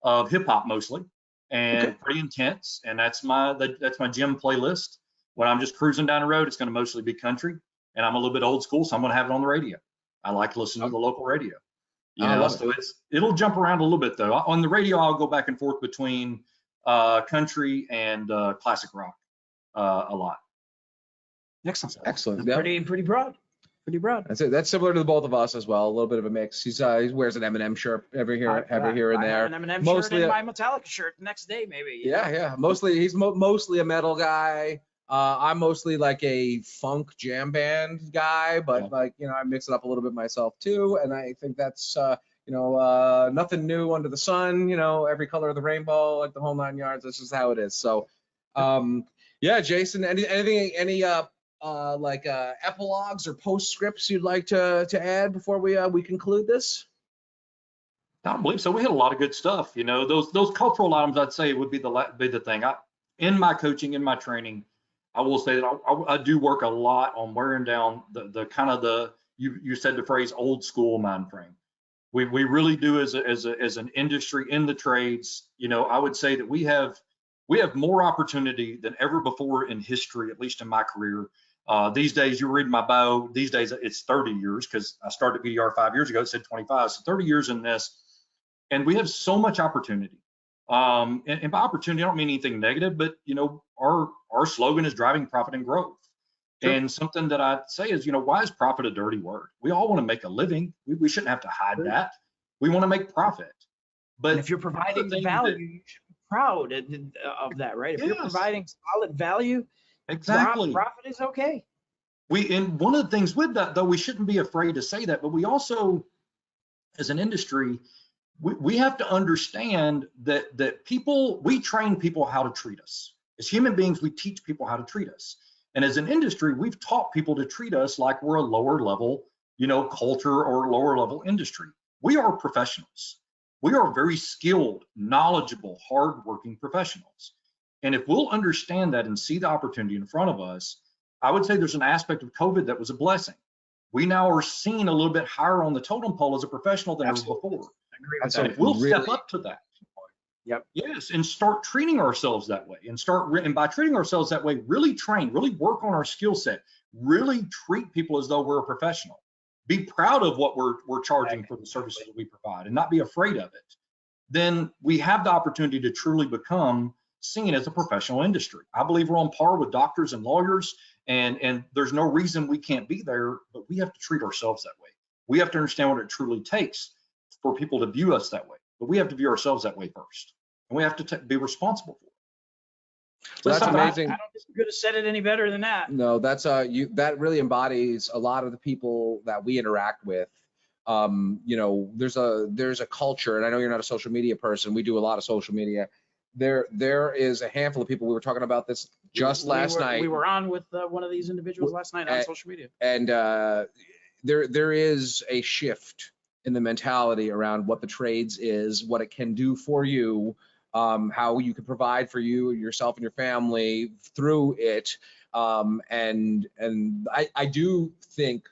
of hip hop mostly and pretty intense. And that's my gym playlist. When I'm just cruising down the road, it's going to mostly be country, and I'm a little bit old school, so I'm going to have it on the radio. I like to listen to the local radio. So it'll jump around a little bit though. On the radio, I'll go back and forth between country and classic rock a lot. Excellent. Yeah. Pretty broad. That's it. That's similar to the both of us as well. A little bit of a mix. He wears an Eminem shirt every here and there. An Eminem mostly shirt and my Metallica shirt the next day, maybe. Yeah. Mostly he's mostly a metal guy. I'm mostly like a funk jam band guy, but I mix it up a little bit myself too. And I think that's nothing new under the sun. Every color of the rainbow, like the whole 9 yards. That's just how it is. So, Jasen, any epilogues or postscripts you'd like to add before we conclude this? I don't believe so. We had a lot of good stuff. Those cultural items, I'd say, would be the thing. In my coaching, in my training, I will say that I do work a lot on wearing down the kind of you said the phrase old school mind frame. We really do as an industry in the trades. I would say that we have more opportunity than ever before in history, at least in my career. These days, you read my bio. These days, it's 30 years because I started BDR 5 years ago. It said 25, so 30 years in this, and we have so much opportunity. And by opportunity, I don't mean anything negative, but our slogan is driving profit and growth. Sure. And something that I'd say is, why is profit a dirty word? We all want to make a living. We shouldn't have to hide that. We want to make profit. But and if you're providing the value, you should be proud of that, right? If you're providing solid value, exactly, profit is okay. And one of the things with that, though, we shouldn't be afraid to say that, but we also, as an industry, we have to understand that we train people how to treat us. As human beings, we teach people how to treat us. And as an industry, we've taught people to treat us like we're a lower level, culture or lower level industry. We are professionals. We are very skilled, knowledgeable, hardworking professionals. And if we'll understand that and see the opportunity in front of us, I would say there's an aspect of COVID that was a blessing. We now are seen a little bit higher on the totem pole as a professional than ever before. And if we'll step up to that, yes, and start treating ourselves that way, and by treating ourselves that way, really train, really work on our skill set, really treat people as though we're a professional. Be proud of what we're charging for the services that we provide, and not be afraid of it. Then we have the opportunity to truly become seen as a professional industry. I believe we're on par with doctors and lawyers, and there's no reason we can't be there, but we have to treat ourselves that way. We have to understand what it truly takes for people to view us that way, but we have to view ourselves that way first, and we have to be responsible for it. So that's amazing. I don't think you could have said it any better than that. No, that's that really embodies a lot of the people that we interact with. You know, there's a culture, and I know you're not a social media person. We do a lot of social media. There is a handful of people. We were talking about this just last night. We were on with one of these individuals last night on social media. And there is a shift in the mentality around what the trades is, what it can do for you, how you can provide for you, yourself, and your family through it. And I do think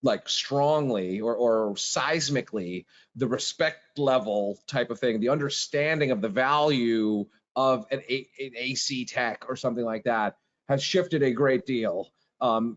like strongly or seismically, the respect level type of thing, the understanding of the value of an AC tech or something like that has shifted a great deal.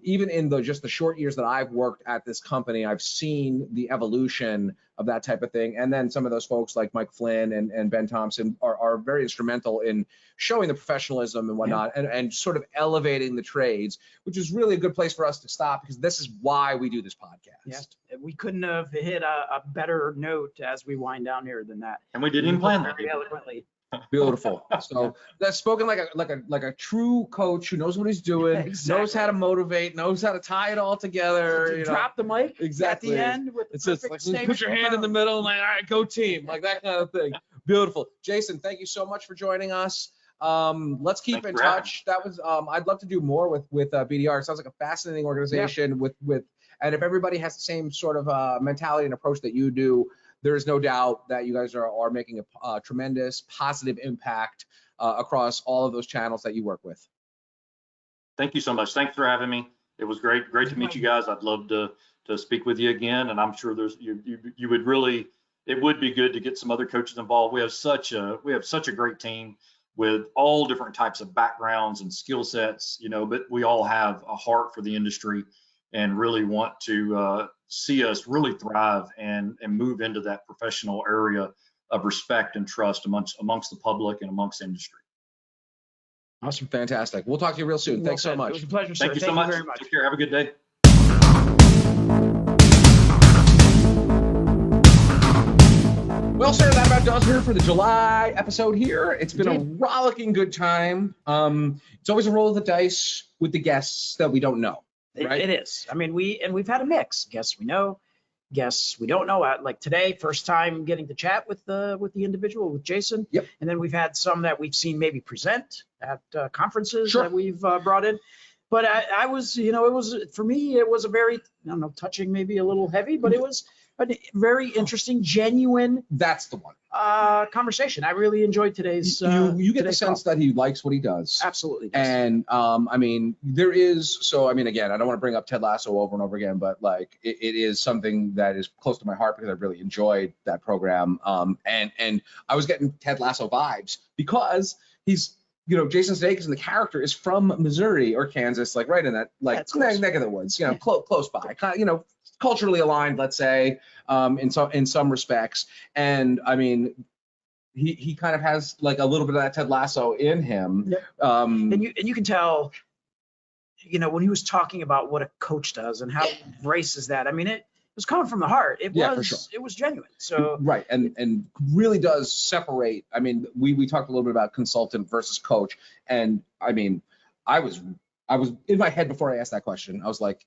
Even in just the short years that I've worked at this company, I've seen the evolution of that type of thing. And then some of those folks like Mike Flynn and Ben Thompson are very instrumental in showing the professionalism and whatnot, and sort of elevating the trades, which is really a good place for us to stop, because this is why we do this podcast. Yeah, we couldn't have hit a better note as we wind down here than that. And we didn't even plan that. Very eloquently. Beautiful. So that's spoken like a true coach who knows what he's doing, knows how to motivate, knows how to tie it all together. You Drop the mic exactly at the end with it's the just perfect like, statement. put your hand in the middle and like, all right, go team, like that kind of thing. Beautiful. Jason, thank you so much for joining us. Let's keep in touch. That was I'd love to do more with BDR. It sounds like a fascinating organization with and if everybody has the same sort of mentality and approach that you do, there is no doubt that you guys are making a tremendous positive impact across all of those channels that you work with. Thank you so much. Thanks for having me. It was great to meet you guys. I'd love to speak with you again, and I'm sure you would really, it would be good to get some other coaches involved. We have such a great team with all different types of backgrounds and skill sets, you know, but we all have a heart for the industry and really want to see us really thrive and move into that professional area of respect and trust amongst the public and amongst industry. Awesome. Fantastic. We'll talk to you real soon. Thanks so much. It was a pleasure, sir. Thank you so much. Very much. Take care. Have a good day. Well, sir, that about does it for the July episode here. It's been a rollicking good time. It's always a roll of the dice with the guests that we don't know. Right? It is. I mean, we've had a mix. Guests we know, guests we don't know. Like today, first time getting to chat with the individual, with Jason. Yep. And then we've had some that we've seen maybe present at conferences Sure. that we've brought in. But I was, you know, it was, for me, it was a very, I don't know, touching, maybe a little heavy, but it was a very interesting, genuine That's the one. conversation. I really enjoyed today's. You get the today's sense call. that he likes what he does. Absolutely does. And I mean, there is, so I mean, again, I don't want to bring up Ted Lasso over and over again, but like it is something that is close to my heart because I really enjoyed that program. And I was getting Ted Lasso vibes because he's, you know, Jason Sudeikis and the character is from Missouri or Kansas, like right in that like neck of the woods, you know, close by, kind of, you know, culturally aligned, let's say, in some respects. And I mean, he kind of has like a little bit of that Ted Lasso in him. Yep. And you can tell, you know, when he was talking about what a coach does and how he embraces that. I mean, it was coming from the heart. It was genuine. So right, and really does separate. I mean, we talked a little bit about consultant versus coach, and I mean, I was in my head before I asked that question. I was like,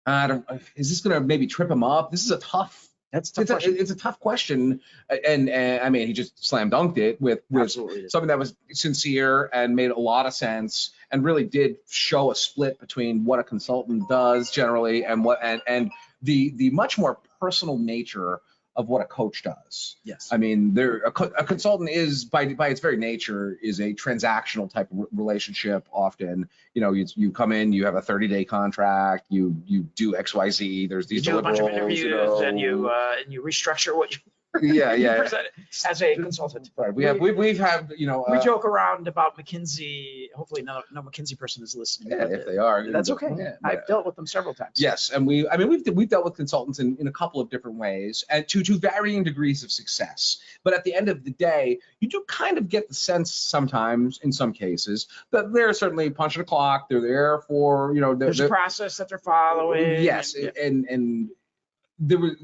is this gonna maybe trip him up? This is a tough. It's a tough question, and I mean, he just slam dunked it with something that was sincere and made a lot of sense, and really did show a split between what a consultant does generally and what and the much more personal nature of what a coach does. Yes. I mean, a consultant is by its very nature is a transactional type of relationship. Often, you know, you come in, you have a 30-day contract, you do XYZ. There's these you do a bunch of interviews, you know, and you restructure what Yeah, You yeah. present it as a consultant. Right. We've had, you know, We joke around about McKinsey. Hopefully no McKinsey person is listening. yeah, but, if they are, you that's know, okay. yeah, I've dealt with them several times. yes, and we've dealt with consultants in a couple of different ways, and to varying degrees of success. But at the end of the day, you do kind of get the sense sometimes, in some cases, that they're certainly punching a clock. They're there for, you know, There's a process that they're following. yes, and there was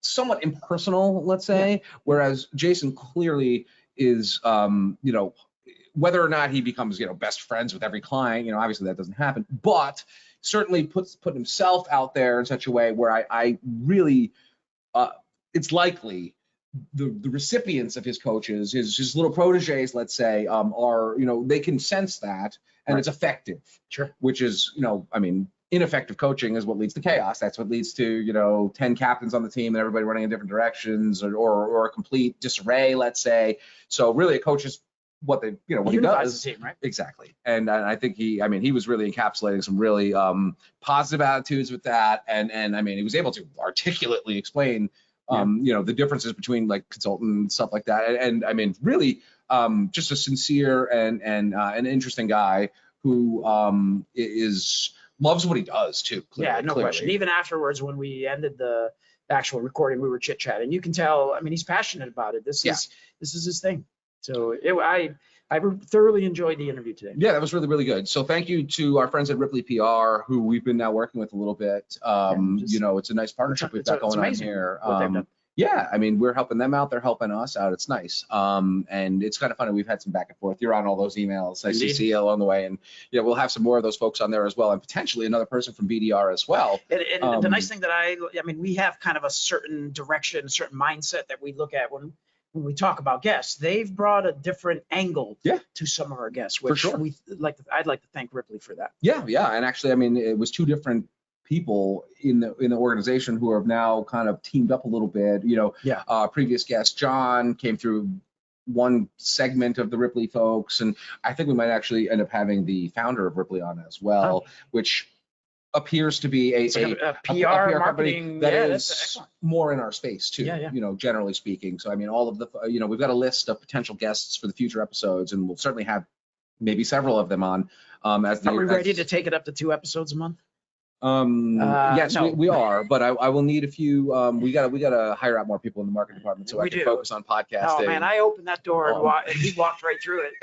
somewhat impersonal, let's say, whereas Jason clearly is, you know, whether or not he becomes, you know, best friends with every client, you know, obviously that doesn't happen, but certainly put himself out there in such a way where I really, it's likely the recipients of his coaches, his little proteges, let's say, are, you know, they can sense that, and Right. it's effective. Sure. Which is, you know, I mean, ineffective coaching is what leads to chaos. That's what leads to, you know, 10 captains on the team and everybody running in different directions, or a complete disarray, let's say. So really, a coach is what they, you know, what he Unifies does. the team, right? Exactly. And I think he was really encapsulating some really positive attitudes with that. And I mean, he was able to articulately explain, you know, the differences between like consultant and stuff like that. And I mean, really just a sincere and an interesting guy who loves what he does too. Yeah, no question. Even afterwards, when we ended the actual recording, we were chit chatting. You can tell. I mean, he's passionate about it. This is his thing. So I thoroughly enjoyed the interview today. Yeah, that was really, really good. So thank you to our friends at Ripley PR, who we've been now working with a little bit. You know, it's a nice partnership we've got going on here. Yeah, I mean, we're helping them out. They're helping us out. It's nice. And it's kind of funny. We've had some back and forth. You're on all those emails. I see along the way. And yeah, we'll have some more of those folks on there as well. And potentially another person from BDR as well. And the nice thing that I mean, we have kind of a certain direction, a certain mindset that we look at when we talk about guests. They've brought a different angle to some of our guests, which I'd like to thank Ripley for that. Yeah. And actually, I mean, it was two different people in the organization who have now kind of teamed up a little bit. You know, previous guest John came through one segment of the Ripley folks, and I think we might actually end up having the founder of Ripley on as well, which appears to be a PR marketing that is more in our space too. You know, generally speaking. So I mean, all of the, you know, we've got a list of potential guests for the future episodes, and we'll certainly have maybe several of them on. Are we ready to take it up to 2 episodes a month? Yes, no. we are, but I will need a few. We gotta hire out more people in the marketing department so I can focus on podcasting. Oh man, I opened that door and he walked right through it.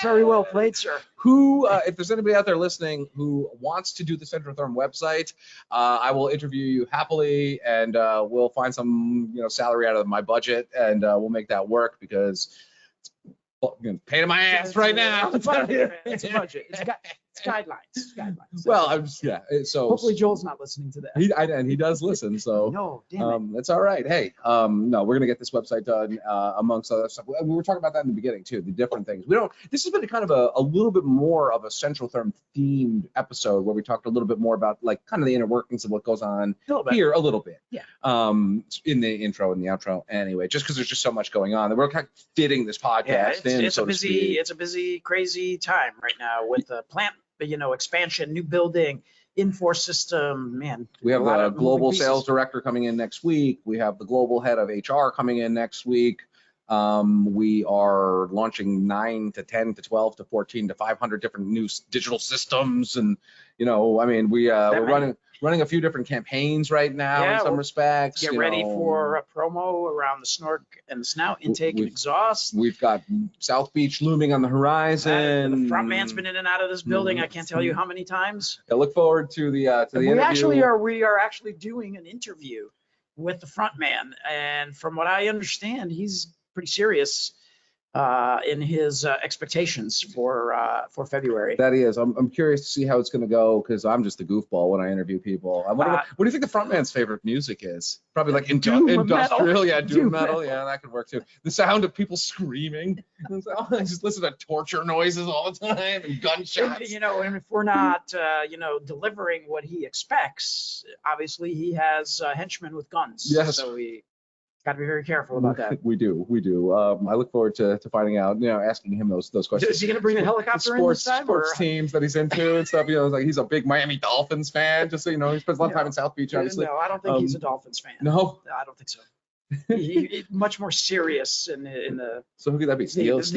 Very well played, sir. Who, if there's anybody out there listening who wants to do the Centrotherm website, I will interview you happily, and we'll find some, you know, salary out of my budget, and we'll make that work, because it's pain in my ass right now. It's a budget, man. It's a budget. It's guidelines. Well, I'm just, so hopefully Joel's not listening to that. And he does listen, so no, damn it. That's all right. Hey, no, we're gonna get this website done amongst other stuff. We were talking about that in the beginning too, the different things. This has been kind of a little bit more of a Centrotherm themed episode, where we talked a little bit more about like kind of the inner workings of what goes on here a little bit. Yeah. In the intro and the outro. Anyway, just because there's just so much going on, that we're kind of fitting this podcast in. It's a busy, crazy time right now with the plant, you know, expansion, new building, in-force system, man. We have a global sales director coming in next week. We have the global head of HR coming in next week. We are launching 9 to 10 to 12 to 14 to 500 different new digital systems. And, you know, I mean, we're running a few different campaigns right now in some respects. Get ready for a promo around the snort and the snout, intake and exhaust. We've got South Beach looming on the horizon. The front man's been in and out of this building. I can't tell you how many times. I look forward to the interview. We are actually doing an interview with the front man, and from what I understand, he's pretty serious in his expectations for February. That he is. I'm curious to see how it's going to go, because I'm just a goofball when I interview people. What do you think the frontman's favorite music is? Probably like industrial, doom metal. Yeah, that could work too. The sound of people screaming. I just listen to torture noises all the time and gunshots. You know, and if we're not, you know, delivering what he expects, obviously he has henchmen with guns. Yes. So we got to be very careful about that. We do. I look forward to finding out, you know, asking him those questions. Is he going to bring the helicopter in this time? Sports teams that he's into and stuff. You know, like he's a big Miami Dolphins fan. Just so you know, he spends a lot of time in South Beach, obviously. No, I don't think he's a Dolphins fan. No, I don't think so. Much more serious in the So who could that be? Steelers?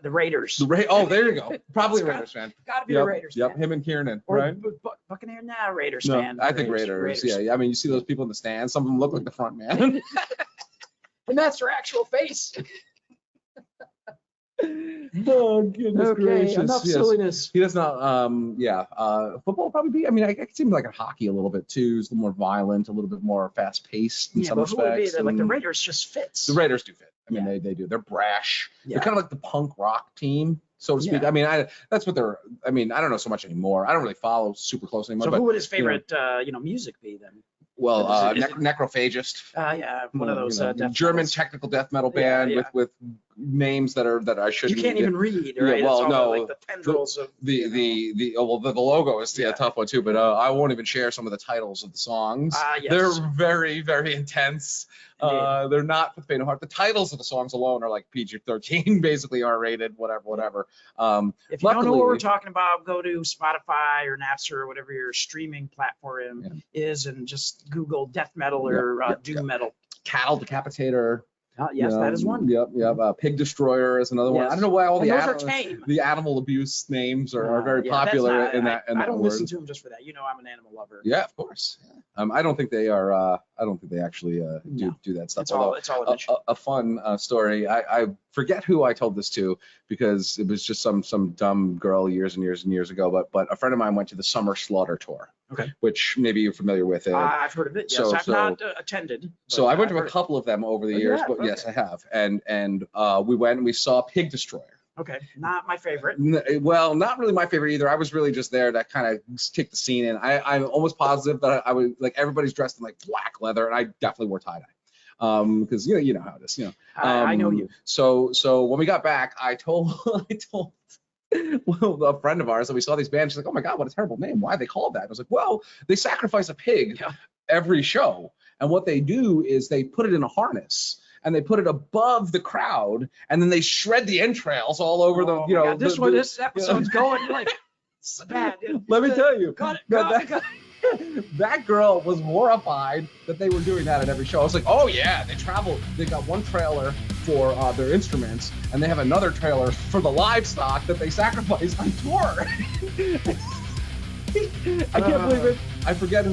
the Raiders. Oh, there you go. Probably It's Raiders fan. Got to be Yep, the Raiders. Yep, fan. him and Kiernan, Or right? Buccaneer now, Raiders No, fan. I think Raiders. Yeah, I mean, you see those people in the stands. Some of them look like the front man. And that's their actual face. Oh goodness gracious! Enough Yes. silliness. He does not. Football probably be. I mean, I could see him like a hockey a little bit too. It's a little more violent, a little bit more fast paced in Yeah, some but who would be respects. like the and Raiders just fits. the Raiders do fit. I mean, Yeah. they do. They're brash. Yeah. They're kind of like the punk rock team, so to speak. Yeah. I mean, that's what they're. I mean, I don't know so much anymore. I don't really follow super close anymore. So but who would his favorite music be then? well, is it- Necrophagist. Yeah, one of those death German metals. technical death metal Yeah, band yeah. with names that I You shouldn't. can't even read, Yeah, right? well, it's all no, like the tendrils of the logo is Yeah. a tough one too, but I won't even share some of the titles of the songs. Yes. They're very, very intense. They're not for the faint of heart. The titles of the songs alone are like PG-13, basically R-rated, whatever. If you don't know what we're luckily- talking about, go to Spotify or Napster or whatever your streaming platform is, and just Google death metal or doom metal. Cattle Decapitator. Yes, that is one. Yep. Pig Destroyer is another one. Yes. I don't know why all And the those are tame. the animal abuse names are very Yeah, that's popular not- in that. I don't word. listen to them just for that. You know, I'm an animal lover. Yeah, of course. Yeah. I don't think they are. I don't think they actually do that stuff. It's all image. A fun story. I forget who I told this to because it was just some dumb girl years and years ago. But a friend of mine went to the Summer Slaughter tour. Okay. Which maybe you're familiar with. I've heard of it. Yes, I've not attended. So I went I've to a heard couple of them over the Oh, you years. have? But yes, Okay. I have. And we went and we saw Pig Destroyer. it. Okay, not my favorite. Well, not really my favorite either. I was really just there to kind of take the scene in. I'm almost positive that I was like everybody's dressed in like black leather, and I definitely wore tie dye. Because you know how it is. I know you. So when we got back, I told well, a friend of ours that we saw these bands. She's like, "Oh my God, what a terrible name! Why are they called that?" I was like, "Well, they sacrifice a pig every show, and what they do is they put it in a harness." And they put it above the crowd, and then they shred the entrails all over Oh my God, this episode's going like it's bad. Let me tell you, Cut it, that, cut that girl was horrified that they were doing that at every show. I was like, oh yeah, they travel. They got one trailer for their instruments, and they have another trailer for the livestock that they sacrifice on tour. I can't believe it. I forget.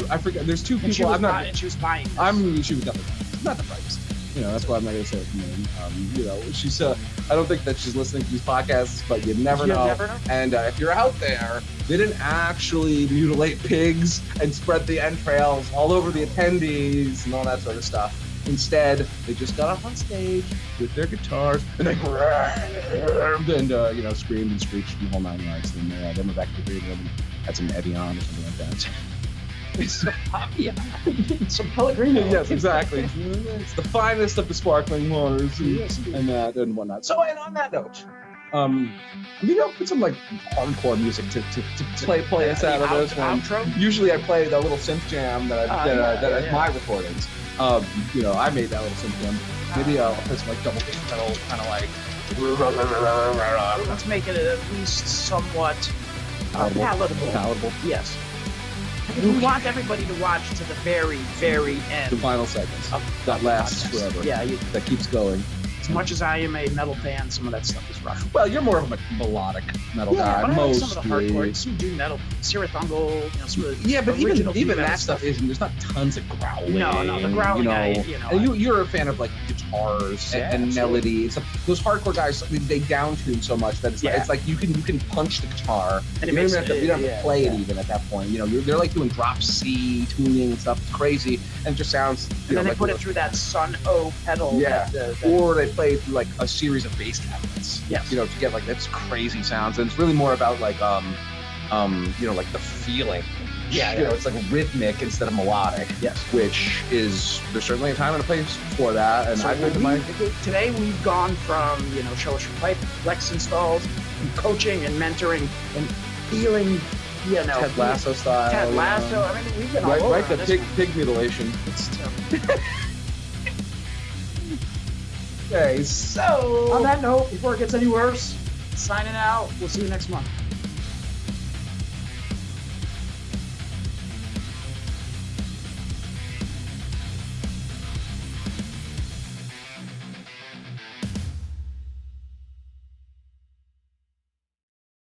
There's two people. She was buying this. She was definitely not the brightest. That's why I'm not gonna say her name. She's. I don't think that she's listening to these podcasts, but you never know. Never know. And if you're out there, they didn't actually mutilate pigs and spread the entrails all over the attendees and all that sort of stuff. Instead, they just got up on stage with their guitars and they grabbed and screamed and screeched the whole 9 yards. And then went back to the green room and had some Evian or something like that. Some Pellegrino. Yes, exactly. It's the finest of the sparkling waters and whatnot. So, and on that note, maybe I'll put some like hardcore music to play us out of this one. Outro? Usually, I play the little synth jam that is my recordings. I made that little synth jam. Maybe I'll put some like double bass pedal, kind of like. Let's make it at least somewhat palatable. Yes. We want everybody to watch to the very, very end. The final segments that lasts forever. Yeah, that keeps going. as much as I am a metal fan, some of that stuff is rough. Well, you're more of a melodic metal guy, but I like mostly. some of the hardcore, some doom metal, Serathungal, some of the Yeah, but original even metal that stuff isn't. There's not tons of growling. No, the growling, And you're a fan of like guitars and melody. Those hardcore guys, they down tune so much that it's like you can punch the guitar and you don't have to play it even at that point. They're like doing drop C tuning and stuff. It's crazy, and it just sounds. And then they put it through that Sun O pedal. Yeah, or they play through like a series of bass cabinets. Yes. To get like this crazy sounds, and it's really more about like like the feeling. It's like rhythmic instead of melodic. Yes. Which is there's certainly a time and a place for that, and so I think today we've gone from show us your pipe, Flex installs, and coaching and mentoring and feeling. Ted Lasso style. Ted Lasso. I mean, we've been all right, over right. The this pig mutilation. It's terrible. Okay, so on that note, before it gets any worse, signing out. We'll see you next month.